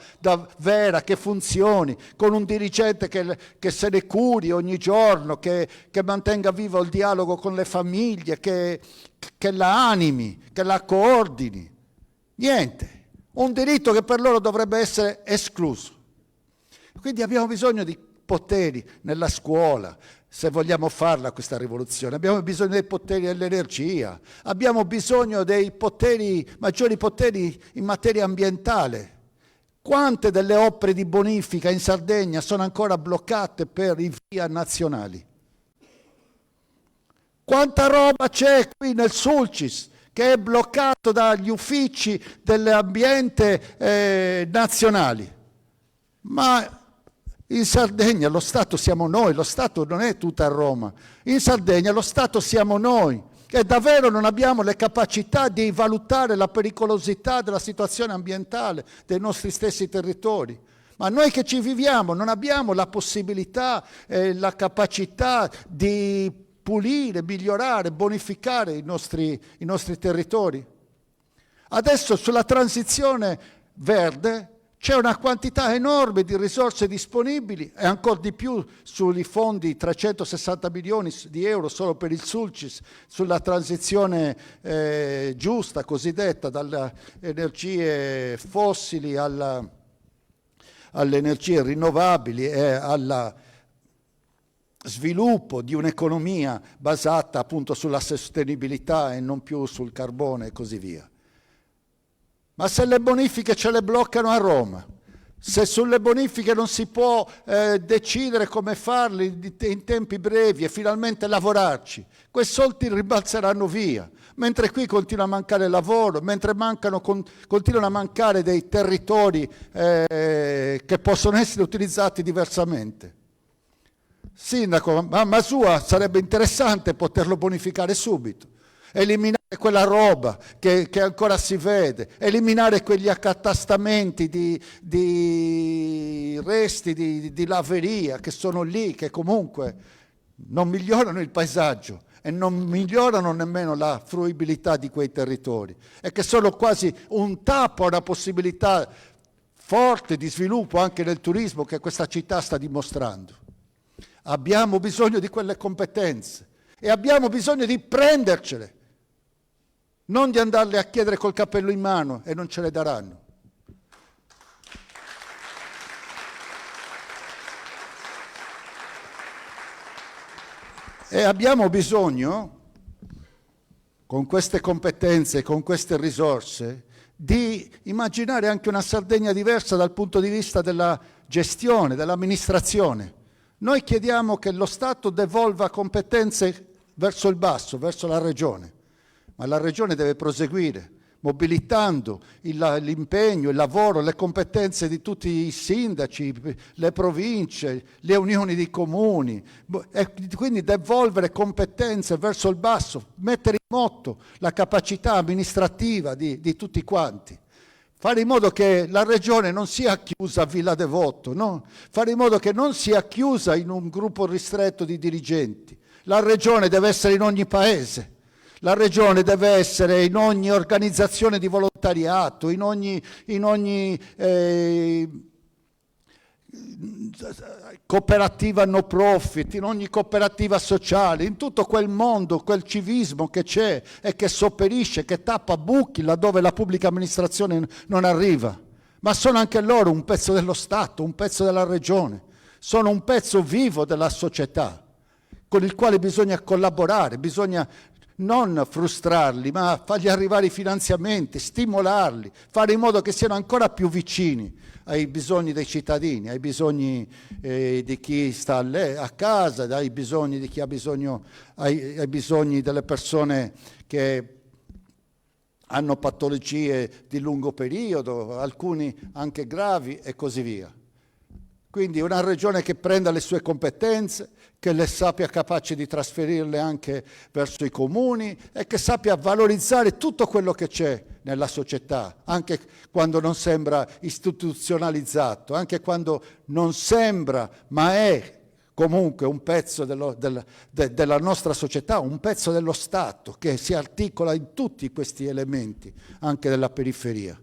vera che funzioni, con un dirigente che se ne curi ogni giorno, che mantenga vivo il dialogo con le famiglie, che la animi, che la coordini. Niente, un diritto che per loro dovrebbe essere escluso. Quindi abbiamo bisogno di poteri nella scuola, se vogliamo farla questa rivoluzione. Abbiamo bisogno dei poteri dell'energia, abbiamo bisogno dei maggiori poteri in materia ambientale. Quante delle opere di bonifica in Sardegna sono ancora bloccate per i via nazionali? Quanta roba c'è qui nel Sulcis che è bloccato dagli uffici dell'ambiente nazionali? Ma in Sardegna lo Stato siamo noi, lo Stato non è tutta Roma. In Sardegna lo Stato siamo noi e davvero non abbiamo le capacità di valutare la pericolosità della situazione ambientale dei nostri stessi territori. Ma noi che ci viviamo non abbiamo la possibilità e la capacità di pulire, migliorare, bonificare i nostri territori. Adesso sulla transizione verde c'è una quantità enorme di risorse disponibili e ancora di più sui fondi, 360 milioni di euro solo per il Sulcis, sulla transizione giusta, cosiddetta, dalle energie fossili alle energie rinnovabili e al sviluppo di un'economia basata appunto sulla sostenibilità e non più sul carbone e così via. Ma se le bonifiche ce le bloccano a Roma, se sulle bonifiche non si può decidere come farle in tempi brevi e finalmente lavorarci, quei soldi ribalzeranno via, mentre qui continua a mancare lavoro, mentre continuano a mancare dei territori che possono essere utilizzati diversamente. Sindaco, a Masua sarebbe interessante poterlo bonificare subito. Eliminare quella roba che ancora si vede, eliminare quegli accatastamenti di resti di laveria che sono lì, che comunque non migliorano il paesaggio e non migliorano nemmeno la fruibilità di quei territori e che sono quasi un tappo a una possibilità forte di sviluppo anche nel turismo che questa città sta dimostrando. Abbiamo bisogno di quelle competenze e abbiamo bisogno di prendercele, non di andarle a chiedere col cappello in mano e non ce le daranno. E abbiamo bisogno, con queste competenze, con queste risorse, di immaginare anche una Sardegna diversa dal punto di vista della gestione, dell'amministrazione. Noi chiediamo che lo Stato devolva competenze verso il basso, verso la Regione. Ma la Regione deve proseguire, mobilitando l'impegno, il lavoro, le competenze di tutti i sindaci, le province, le unioni di comuni, e quindi devolvere competenze verso il basso, mettere in moto la capacità amministrativa di tutti quanti. Fare in modo che la Regione non sia chiusa a Villa Devoto, no? Fare in modo che non sia chiusa in un gruppo ristretto di dirigenti. La Regione deve essere in ogni paese. La Regione deve essere in ogni organizzazione di volontariato, in ogni cooperativa no profit, in ogni cooperativa sociale, in tutto quel mondo, quel civismo che c'è e che sopperisce, che tappa buchi laddove la pubblica amministrazione non arriva. Ma sono anche loro un pezzo dello Stato, un pezzo della Regione, sono un pezzo vivo della società con il quale bisogna collaborare, bisogna non frustrarli, ma fargli arrivare i finanziamenti, stimolarli, fare in modo che siano ancora più vicini ai bisogni dei cittadini, ai bisogni di chi sta a casa, ai bisogni di chi ha bisogno, ai bisogni delle persone che hanno patologie di lungo periodo, alcuni anche gravi e così via. Quindi una regione che prenda le sue competenze, che le sappia capace di trasferirle anche verso i comuni e che sappia valorizzare tutto quello che c'è nella società, anche quando non sembra istituzionalizzato, anche quando non sembra, ma è comunque un pezzo della nostra società, un pezzo dello Stato che si articola in tutti questi elementi, anche della periferia.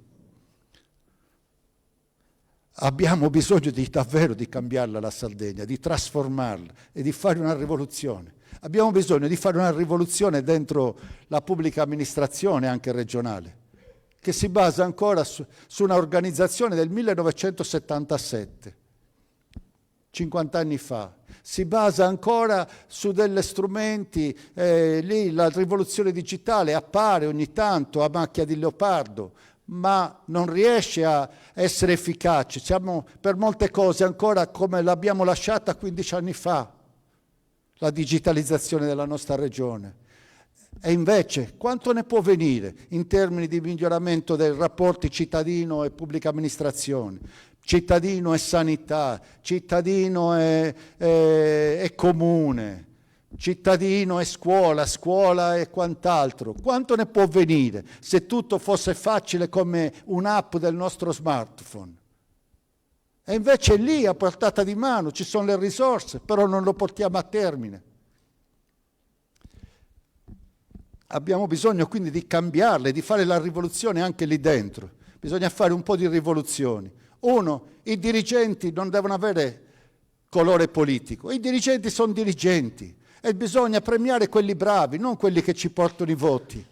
Abbiamo bisogno davvero di cambiarla la Sardegna, di trasformarla e di fare una rivoluzione. Abbiamo bisogno di fare una rivoluzione dentro la pubblica amministrazione, anche regionale, che si basa ancora su una organizzazione del 1977, 50 anni fa. Si basa ancora su degli strumenti, lì la rivoluzione digitale appare ogni tanto a macchia di leopardo, ma non riesce a essere efficace. Siamo per molte cose ancora come l'abbiamo lasciata 15 anni fa, la digitalizzazione della nostra regione. E invece quanto ne può venire in termini di miglioramento dei rapporti cittadino e pubblica amministrazione, cittadino e sanità, cittadino e comune, cittadino e scuola, scuola e quant'altro. Quanto ne può venire se tutto fosse facile come un'app del nostro smartphone? E invece lì a portata di mano ci sono le risorse, però non lo portiamo a termine. Abbiamo bisogno quindi di cambiarle, di fare la rivoluzione anche lì dentro. Bisogna fare un po' di rivoluzioni. Uno, i dirigenti non devono avere colore politico, i dirigenti sono dirigenti e bisogna premiare quelli bravi, non quelli che ci portano i voti.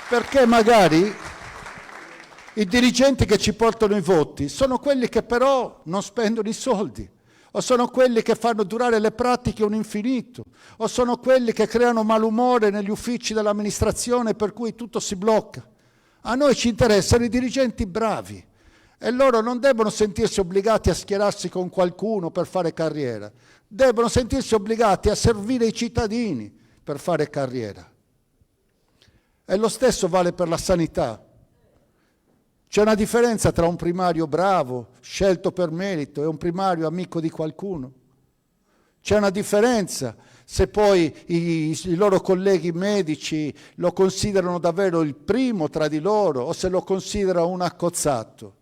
Perché magari i dirigenti che ci portano i voti sono quelli che però non spendono i soldi, o sono quelli che fanno durare le pratiche un infinito, o sono quelli che creano malumore negli uffici dell'amministrazione per cui tutto si blocca. A noi ci interessano i dirigenti bravi e loro non devono sentirsi obbligati a schierarsi con qualcuno per fare carriera, devono sentirsi obbligati a servire i cittadini per fare carriera. E lo stesso vale per la sanità. C'è una differenza tra un primario bravo, scelto per merito, e un primario amico di qualcuno. C'è una differenza se poi i loro colleghi medici lo considerano davvero il primo tra di loro o se lo considerano un accozzato.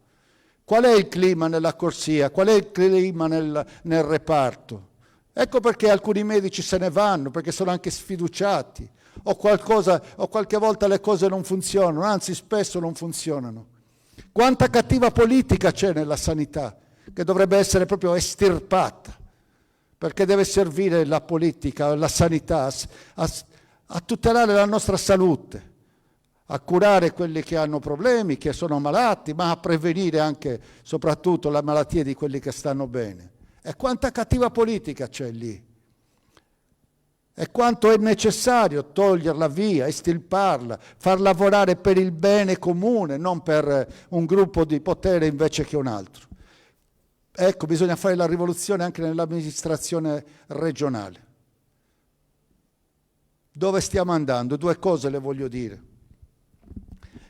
Qual è il clima nella corsia? Qual è il clima nel reparto? Ecco perché alcuni medici se ne vanno, perché sono anche sfiduciati, o qualche volta le cose non funzionano, anzi spesso non funzionano. Quanta cattiva politica c'è nella sanità, che dovrebbe essere proprio estirpata, perché deve servire la politica, la sanità, a tutelare la nostra salute, a curare quelli che hanno problemi, che sono malati, ma a prevenire anche, soprattutto, le malattie di quelli che stanno bene. E quanta cattiva politica c'è lì? E quanto è necessario toglierla via, estirparla, far lavorare per il bene comune, non per un gruppo di potere invece che un altro. Ecco, bisogna fare la rivoluzione anche nell'amministrazione regionale. Dove stiamo andando? Due cose le voglio dire.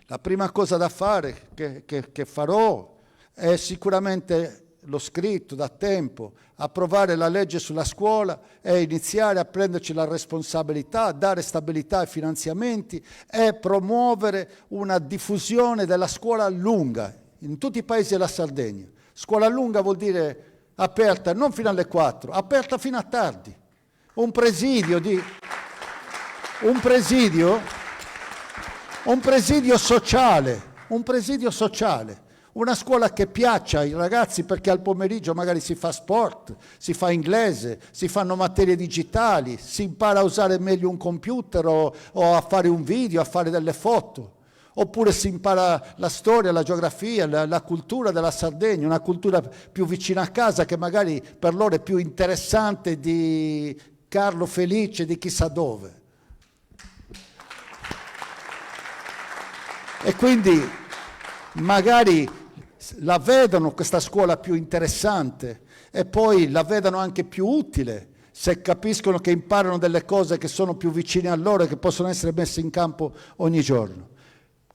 La prima cosa da fare, che farò, è sicuramente, l'ho scritto da tempo, approvare la legge sulla scuola e iniziare a prenderci la responsabilità, dare stabilità ai finanziamenti e promuovere una diffusione della scuola lunga in tutti i paesi della Sardegna. Scuola lunga vuol dire aperta non fino alle 4, aperta fino a tardi. Un presidio sociale, una scuola che piaccia ai ragazzi perché al pomeriggio magari si fa sport, si fa inglese, si fanno materie digitali, si impara a usare meglio un computer o a fare un video, a fare delle foto. Oppure si impara la storia, la geografia, la cultura della Sardegna, una cultura più vicina a casa che magari per loro è più interessante di Carlo Felice di chissà dove. E quindi magari la vedono questa scuola più interessante e poi la vedono anche più utile se capiscono che imparano delle cose che sono più vicine a loro e che possono essere messe in campo ogni giorno.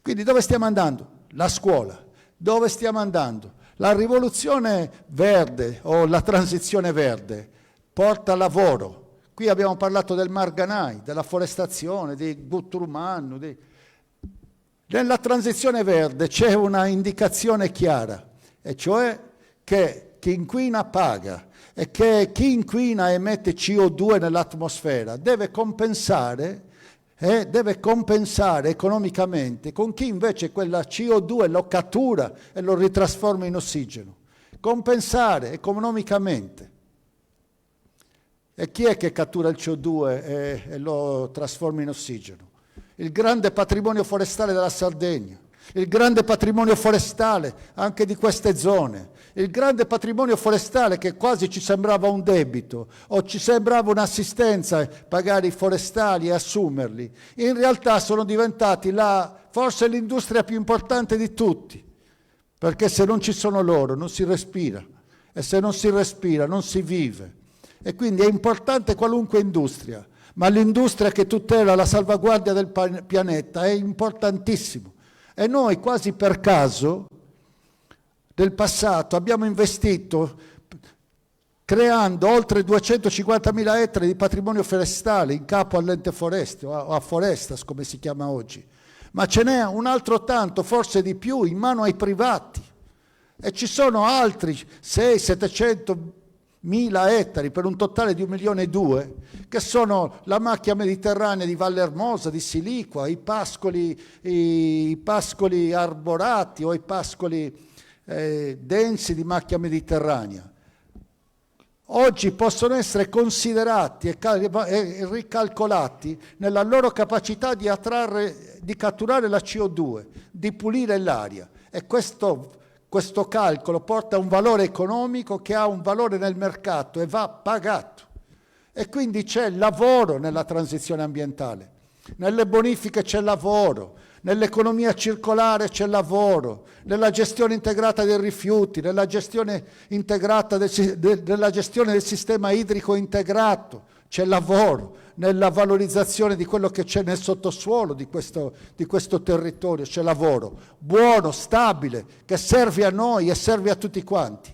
Quindi dove stiamo andando? La scuola. Dove stiamo andando? La rivoluzione verde o la transizione verde porta lavoro. Qui abbiamo parlato del Marganai, della forestazione, di Buttrumannu. Nella transizione verde c'è una indicazione chiara, e cioè che chi inquina paga e che chi inquina e emette CO2 nell'atmosfera deve compensare economicamente con chi invece quella CO2 lo cattura e lo ritrasforma in ossigeno. Compensare economicamente. E chi è che cattura il CO2 e lo trasforma in ossigeno? Il grande patrimonio forestale della Sardegna, il grande patrimonio forestale anche di queste zone, il grande patrimonio forestale che quasi ci sembrava un debito o ci sembrava un'assistenza pagare i forestali e assumerli, in realtà sono diventati forse l'industria più importante di tutti, perché se non ci sono loro non si respira, e se non si respira non si vive, e quindi è importante qualunque industria, ma l'industria che tutela la salvaguardia del pianeta è importantissimo. E noi quasi per caso del passato abbiamo investito creando oltre 250.000 ettari di patrimonio forestale in capo all'ente foreste o a Forestas come si chiama oggi, ma ce n'è un altro tanto, forse di più, in mano ai privati, e ci sono altri 600-700.000 ettari per un totale di 1,2 milioni, che sono la macchia mediterranea di Valle Hermosa, di Siliqua, i pascoli arborati o i pascoli densi di macchia mediterranea. Oggi possono essere considerati e ricalcolati nella loro capacità di catturare la CO2, di pulire l'aria, e questo calcolo porta a un valore economico che ha un valore nel mercato e va pagato. E quindi c'è lavoro nella transizione ambientale, nelle bonifiche c'è lavoro, nell'economia circolare c'è lavoro, nella gestione integrata dei rifiuti, nella gestione integrata nella gestione del sistema idrico integrato c'è lavoro, nella valorizzazione di quello che c'è nel sottosuolo di questo territorio c'è lavoro, buono, stabile, che serve a noi e serve a tutti quanti,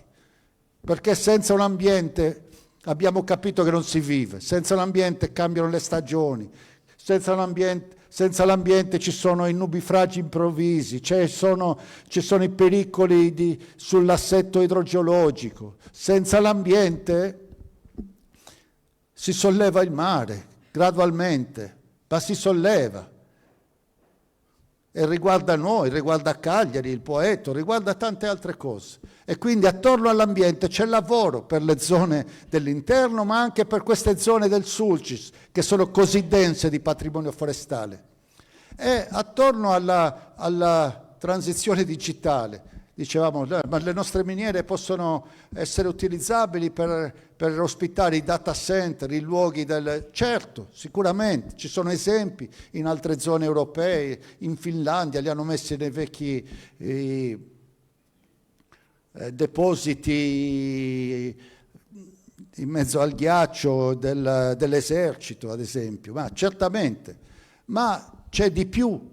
perché senza un ambiente abbiamo capito che non si vive, senza l'ambiente cambiano le stagioni, senza l'ambiente ci sono i nubifragi improvvisi, ci sono i pericoli sull'assetto idrogeologico, senza l'ambiente si solleva il mare gradualmente, ma si solleva. E riguarda noi, riguarda Cagliari, il Poetto, riguarda tante altre cose. E quindi attorno all'ambiente c'è lavoro per le zone dell'interno, ma anche per queste zone del Sulcis, che sono così dense di patrimonio forestale. E attorno alla transizione digitale, dicevamo, ma le nostre miniere possono essere utilizzabili per ospitare i data center, i luoghi Certo, sicuramente, ci sono esempi in altre zone europee, in Finlandia li hanno messi nei vecchi depositi in mezzo al ghiaccio dell'esercito, ad esempio, ma certamente, ma c'è di più.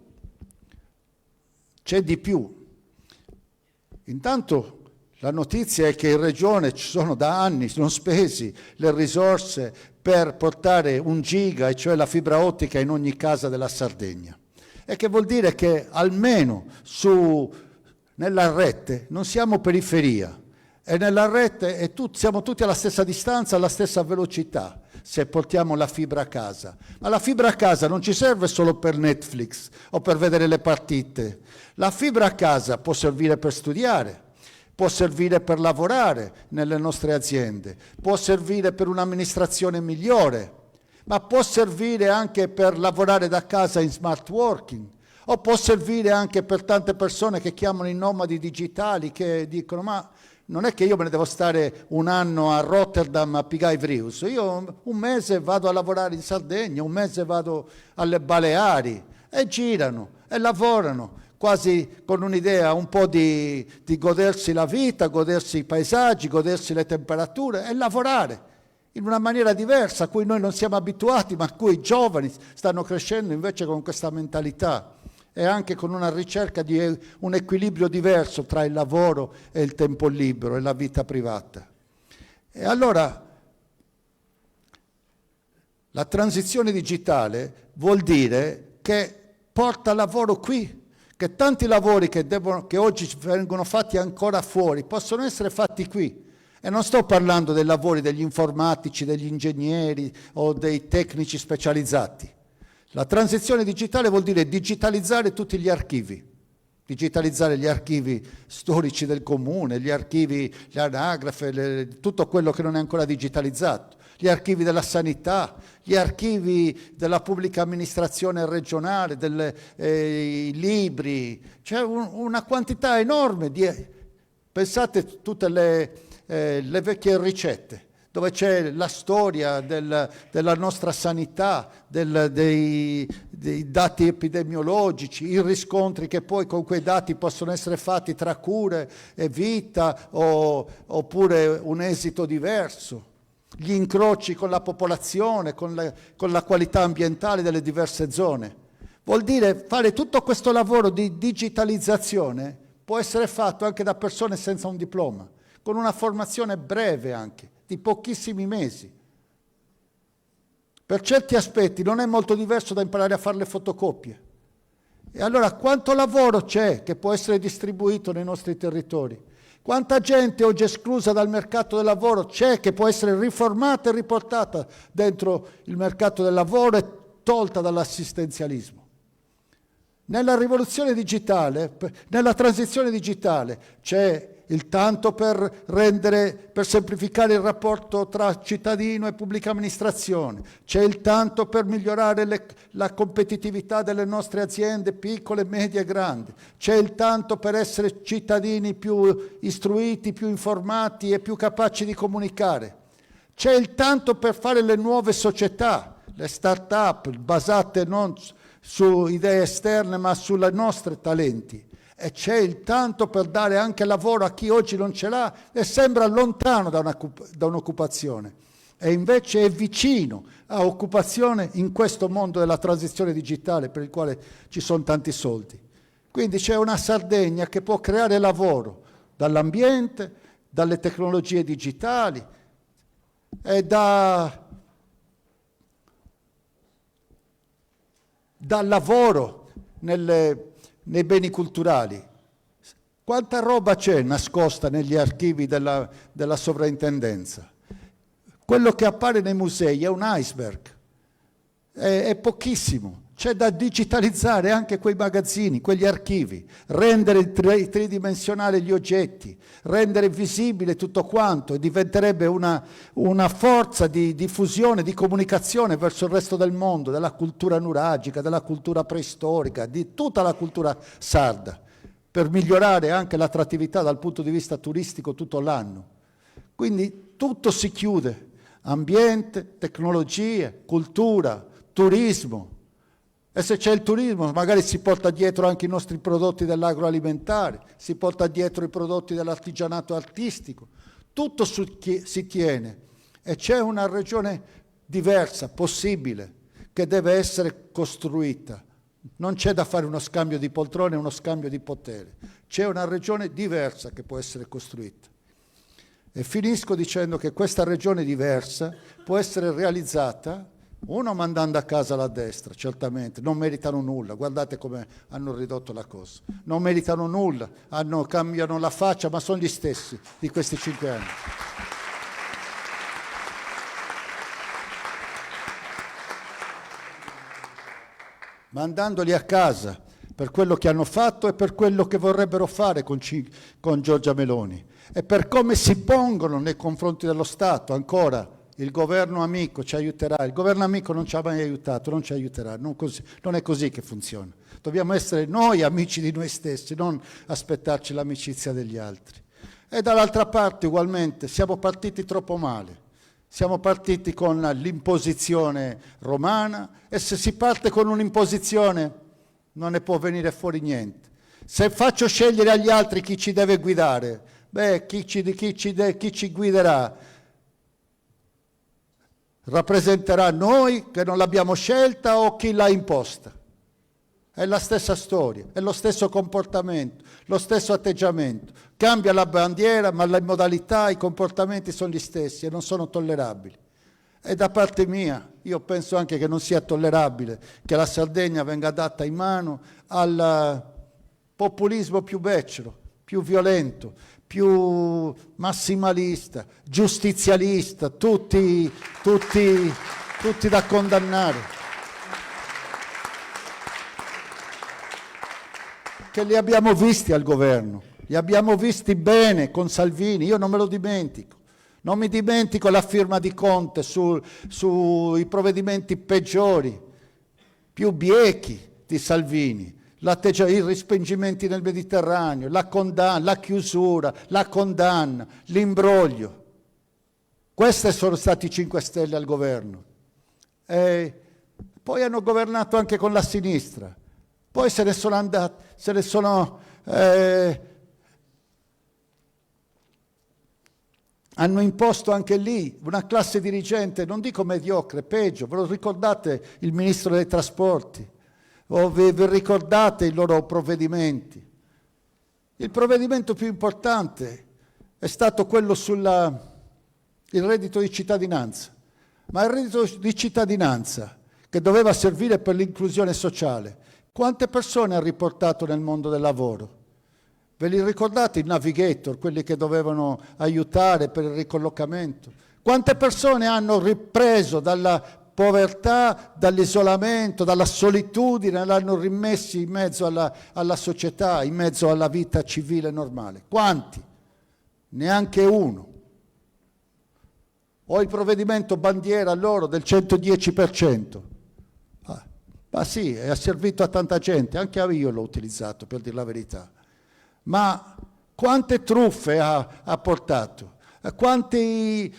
Intanto la notizia è che in Regione ci sono da anni non spesi le risorse per portare 1 giga, e cioè la fibra ottica, in ogni casa della Sardegna. E che vuol dire che almeno nella rete non siamo periferia, e nella rete siamo tutti alla stessa distanza, alla stessa velocità, se portiamo la fibra a casa. Ma la fibra a casa non ci serve solo per Netflix o per vedere le partite. La fibra a casa può servire per studiare, può servire per lavorare nelle nostre aziende, può servire per un'amministrazione migliore, ma può servire anche per lavorare da casa in smart working, o può servire anche per tante persone che chiamano i nomadi digitali, che dicono: ma non è che io me ne devo stare 1 anno a Rotterdam a pigliare i Vrius, io 1 mese vado a lavorare in Sardegna, 1 mese vado alle Baleari, e girano e lavorano quasi con un'idea un po' di godersi la vita, godersi i paesaggi, godersi le temperature e lavorare in una maniera diversa a cui noi non siamo abituati, ma a cui i giovani stanno crescendo invece con questa mentalità e anche con una ricerca di un equilibrio diverso tra il lavoro e il tempo libero e la vita privata. E allora la transizione digitale vuol dire che porta lavoro qui, che tanti lavori che oggi vengono fatti ancora fuori possono essere fatti qui. E non sto parlando dei lavori degli informatici, degli ingegneri o dei tecnici specializzati. La transizione digitale vuol dire digitalizzare tutti gli archivi, digitalizzare gli archivi storici del comune, gli archivi, le anagrafe, tutto quello che non è ancora digitalizzato, gli archivi della sanità, gli archivi della pubblica amministrazione regionale, i libri, c'è una quantità enorme di... Pensate tutte le vecchie ricette, dove c'è la storia della nostra sanità, dei dati epidemiologici, i riscontri che poi con quei dati possono essere fatti tra cure e vita oppure un esito diverso, gli incroci con la popolazione, con la qualità ambientale delle diverse zone. Vuol dire fare tutto questo lavoro di digitalizzazione può essere fatto anche da persone senza un diploma, con una formazione breve anche, di pochissimi mesi. Per certi aspetti non è molto diverso da imparare a fare le fotocopie. E allora quanto lavoro c'è che può essere distribuito nei nostri territori? Quanta gente oggi esclusa dal mercato del lavoro c'è che può essere riformata e riportata dentro il mercato del lavoro e tolta dall'assistenzialismo? Nella rivoluzione digitale, nella transizione digitale c'è il tanto per semplificare il rapporto tra cittadino e pubblica amministrazione, c'è il tanto per migliorare la competitività delle nostre aziende piccole, medie e grandi, c'è il tanto per essere cittadini più istruiti, più informati e più capaci di comunicare, c'è il tanto per fare le nuove società, le start-up basate non su idee esterne ma sulle nostre talenti. E c'è il tanto per dare anche lavoro a chi oggi non ce l'ha e sembra lontano da un'occupazione e invece è vicino a occupazione in questo mondo della transizione digitale per il quale ci sono tanti soldi. Quindi c'è una Sardegna che può creare lavoro dall'ambiente, dalle tecnologie digitali e dal lavoro nei beni culturali. Quanta roba c'è nascosta negli archivi della sovrintendenza? Quello che appare nei musei è un iceberg, è pochissimo. C'è da digitalizzare anche quei magazzini, quegli archivi, rendere tridimensionali gli oggetti, rendere visibile tutto quanto e diventerebbe una forza di diffusione, di comunicazione verso il resto del mondo, della cultura nuragica, della cultura preistorica, di tutta la cultura sarda, per migliorare anche l'attrattività dal punto di vista turistico tutto l'anno. Quindi tutto si chiude, ambiente, tecnologie, cultura, turismo. E se c'è il turismo magari si porta dietro anche i nostri prodotti dell'agroalimentare, si porta dietro i prodotti dell'artigianato artistico, tutto si tiene e c'è una regione diversa, possibile, che deve essere costruita. Non c'è da fare uno scambio di poltrone, uno scambio di potere, c'è una regione diversa che può essere costruita. E finisco dicendo che questa regione diversa può essere realizzata uno mandando a casa la destra, certamente, non meritano nulla, guardate come hanno ridotto la cosa, non meritano nulla, cambiano la faccia, ma sono gli stessi di questi 5 anni. Mandandoli a casa per quello che hanno fatto e per quello che vorrebbero fare con Giorgia Meloni e per come si pongono nei confronti dello Stato ancora. Il governo amico ci aiuterà, il governo amico non ci ha mai aiutato, non ci aiuterà, non è così che funziona. Dobbiamo essere noi amici di noi stessi, non aspettarci l'amicizia degli altri. E dall'altra parte ugualmente siamo partiti troppo male, siamo partiti con l'imposizione romana e se si parte con un'imposizione non ne può venire fuori niente. Se faccio scegliere agli altri chi ci deve guidare, chi ci guiderà? rappresenterà noi che non l'abbiamo scelta o chi l'ha imposta. È la stessa storia, è lo stesso comportamento, lo stesso atteggiamento. Cambia la bandiera, ma le modalità, i comportamenti sono gli stessi e non sono tollerabili. E da parte mia, io penso anche che non sia tollerabile che la Sardegna venga data in mano al populismo più becero, più violento, più massimalista, giustizialista, tutti da condannare. Che li abbiamo visti al governo, li abbiamo visti bene con Salvini, io non me lo dimentico. Non mi dimentico la firma di Conte sui provvedimenti peggiori, più biechi di Salvini, i respingimenti nel Mediterraneo, la condanna, la chiusura, la condanna, l'imbroglio. Questi sono stati i 5 Stelle al governo. E poi hanno governato anche con la sinistra. Poi se ne sono andati, hanno imposto anche lì una classe dirigente, non dico mediocre, peggio. Ve lo ricordate il ministro dei trasporti? O vi ricordate i loro provvedimenti? Il provvedimento più importante è stato quello il reddito di cittadinanza. Ma il reddito di cittadinanza, che doveva servire per l'inclusione sociale, quante persone ha riportato nel mondo del lavoro? Ve li ricordate i navigator, quelli che dovevano aiutare per il ricollocamento? Quante persone hanno ripreso dalla povertà, dall'isolamento, dalla solitudine, l'hanno rimessi in mezzo alla società, in mezzo alla vita civile normale? Quanti? Neanche uno. O il provvedimento bandiera loro del 110%. Ma sì, è servito a tanta gente, anche io l'ho utilizzato, per dire la verità. Ma quante truffe ha portato? Quanti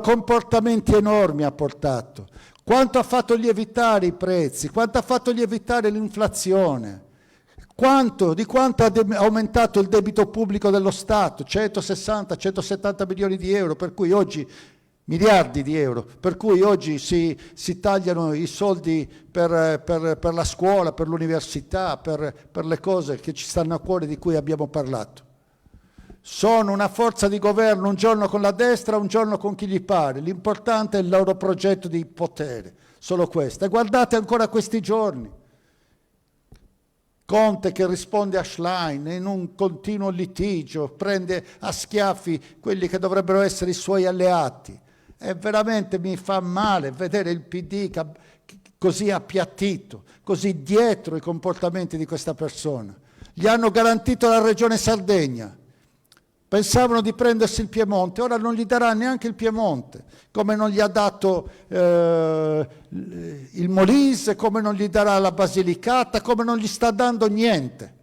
comportamenti enormi ha portato? Quanto ha fatto lievitare i prezzi? Quanto ha fatto lievitare l'inflazione? Di quanto ha aumentato il debito pubblico dello Stato? 160-170 milioni di euro, per cui oggi miliardi di euro, per cui oggi si tagliano i soldi per la scuola, per l'università, per le cose che ci stanno a cuore, di cui abbiamo parlato. Sono una forza di governo un giorno con la destra, un giorno con chi gli pare. L'importante è il loro progetto di potere, solo questo. E guardate ancora questi giorni. Conte che risponde a Schlein in un continuo litigio, prende a schiaffi quelli che dovrebbero essere i suoi alleati. E veramente mi fa male vedere il PD così appiattito, così dietro i comportamenti di questa persona. Gli hanno garantito la regione Sardegna, pensavano di prendersi il Piemonte, ora non gli darà neanche il Piemonte, come non gli ha dato il Molise, come non gli darà la Basilicata, come non gli sta dando niente.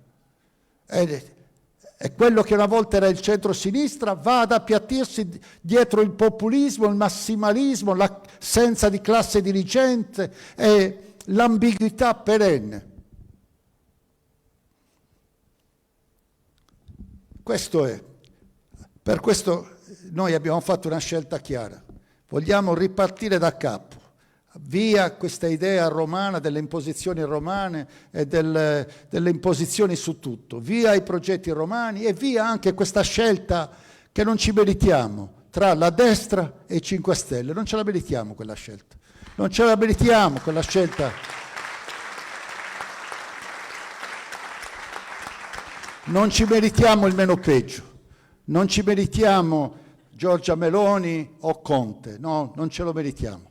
E quello che una volta era il centro-sinistra va ad appiattirsi dietro il populismo, il massimalismo, l'assenza di classe dirigente e l'ambiguità perenne. Questo è. Per questo noi abbiamo fatto una scelta chiara. Vogliamo ripartire da capo. Via questa idea romana delle imposizioni romane e delle imposizioni su tutto, via i progetti romani e via anche questa scelta che non ci meritiamo tra la destra e i 5 Stelle. Non ce la meritiamo quella scelta, non ce la meritiamo quella scelta. Non ci meritiamo il meno peggio, non ci meritiamo Giorgia Meloni o Conte, no, non ce lo meritiamo.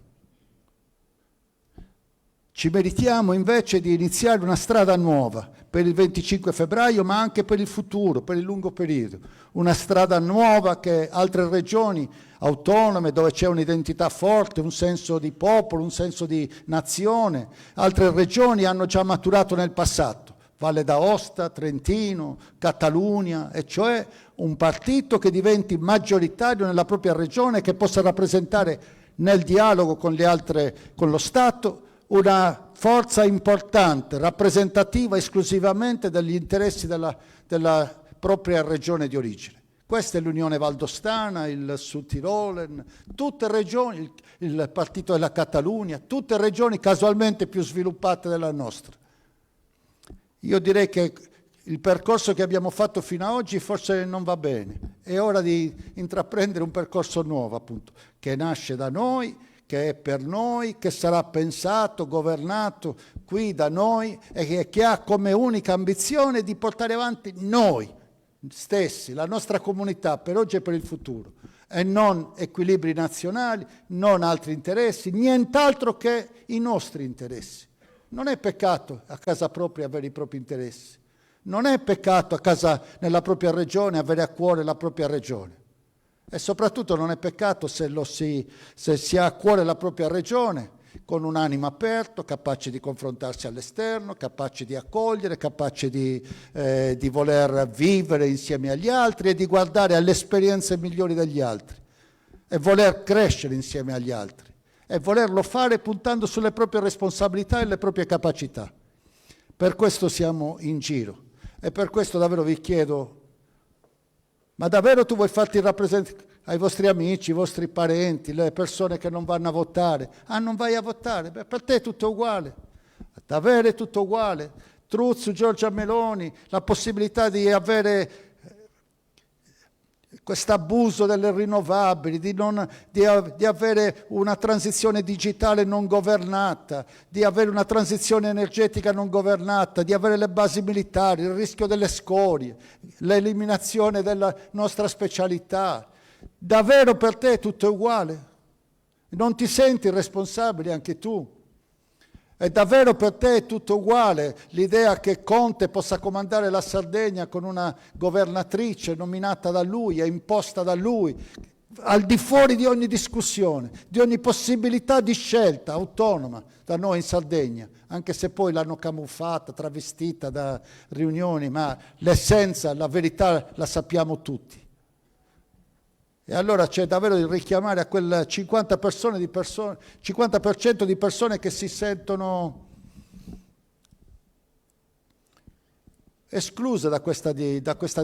Ci meritiamo invece di iniziare una strada nuova per il 25 febbraio, ma anche per il futuro, per il lungo periodo. Una strada nuova che altre regioni autonome, dove c'è un'identità forte, un senso di popolo, un senso di nazione, altre regioni hanno già maturato nel passato. Valle d'Aosta, Trentino, Catalunya, e cioè un partito che diventi maggioritario nella propria regione, che possa rappresentare nel dialogo con le altre, con lo Stato, una forza importante, rappresentativa esclusivamente degli interessi della propria regione di origine. Questa è l'Unione Valdostana, il Sud Tirolo, tutte regioni, il Partito della Catalunya, tutte regioni casualmente più sviluppate della nostra. Io direi che il percorso che abbiamo fatto fino ad oggi forse non va bene. È ora di intraprendere un percorso nuovo, appunto, che nasce da noi, che è per noi, che sarà pensato, governato qui da noi e che ha come unica ambizione di portare avanti noi stessi, la nostra comunità, per oggi e per il futuro, e non equilibri nazionali, non altri interessi, nient'altro che i nostri interessi. Non è peccato a casa propria avere i propri interessi, non è peccato a casa nella propria regione avere a cuore la propria regione, e soprattutto non è peccato se si ha a cuore la propria regione con un animo aperto, capace di confrontarsi all'esterno, capace di accogliere, capace di voler vivere insieme agli altri e di guardare alle esperienze migliori degli altri e voler crescere insieme agli altri e volerlo fare puntando sulle proprie responsabilità e le proprie capacità. Per questo siamo in giro e per questo davvero vi chiedo: ma davvero tu vuoi farti rappresentare ai vostri amici, ai vostri parenti, le persone che non vanno a votare? Ah, non vai a votare? Beh, per te è tutto uguale, davvero è tutto uguale. Truzzo, Giorgia Meloni, la possibilità di avere questo abuso delle rinnovabili, di avere una transizione digitale non governata, di avere una transizione energetica non governata, di avere le basi militari, il rischio delle scorie, l'eliminazione della nostra specialità. Davvero per te tutto è uguale? Non ti senti responsabile anche tu? E davvero per te è tutto uguale l'idea che Conte possa comandare la Sardegna con una governatrice nominata da lui e imposta da lui, al di fuori di ogni discussione, di ogni possibilità di scelta autonoma da noi in Sardegna, anche se poi l'hanno camuffata, travestita da riunioni, ma l'essenza, la verità la sappiamo tutti. E allora c'è davvero di richiamare a quel 50% di persone che si sentono escluse da questa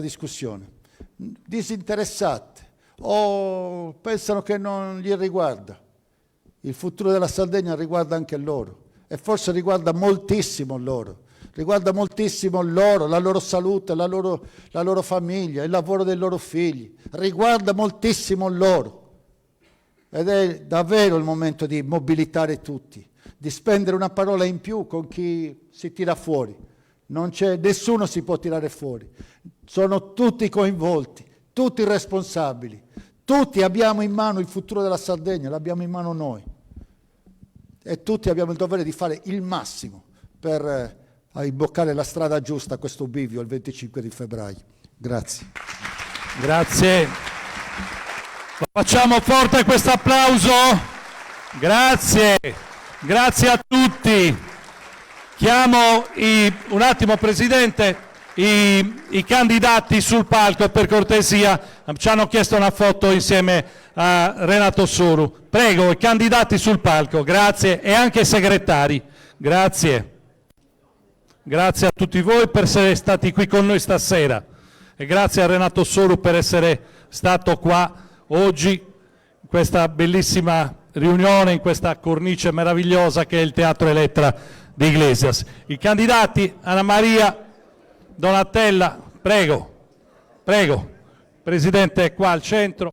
discussione, disinteressate o pensano che non gli riguarda. Il futuro della Sardegna riguarda anche loro e forse riguarda moltissimo loro. Riguarda moltissimo loro, la loro salute, la loro famiglia, il lavoro dei loro figli, riguarda moltissimo loro. Ed è davvero il momento di mobilitare tutti, di spendere una parola in più con chi si tira fuori. Nessuno si può tirare fuori, sono tutti coinvolti, tutti responsabili, tutti abbiamo in mano il futuro della Sardegna, l'abbiamo in mano noi. E tutti abbiamo il dovere di fare il massimo per a imboccare la strada giusta a questo bivio il 25 di febbraio. Grazie. Grazie. Facciamo forte questo applauso. Grazie. Grazie a tutti. Chiamo un attimo, Presidente, i candidati sul palco per cortesia. Ci hanno chiesto una foto insieme a Renato Soru. Prego, i candidati sul palco. Grazie. E anche i segretari. Grazie. Grazie a tutti voi per essere stati qui con noi stasera e grazie a Renato Soru per essere stato qua oggi in questa bellissima riunione, in questa cornice meravigliosa che è il Teatro Elettra di Iglesias. I candidati, Anna Maria, Donatella, prego, Presidente è qua al centro.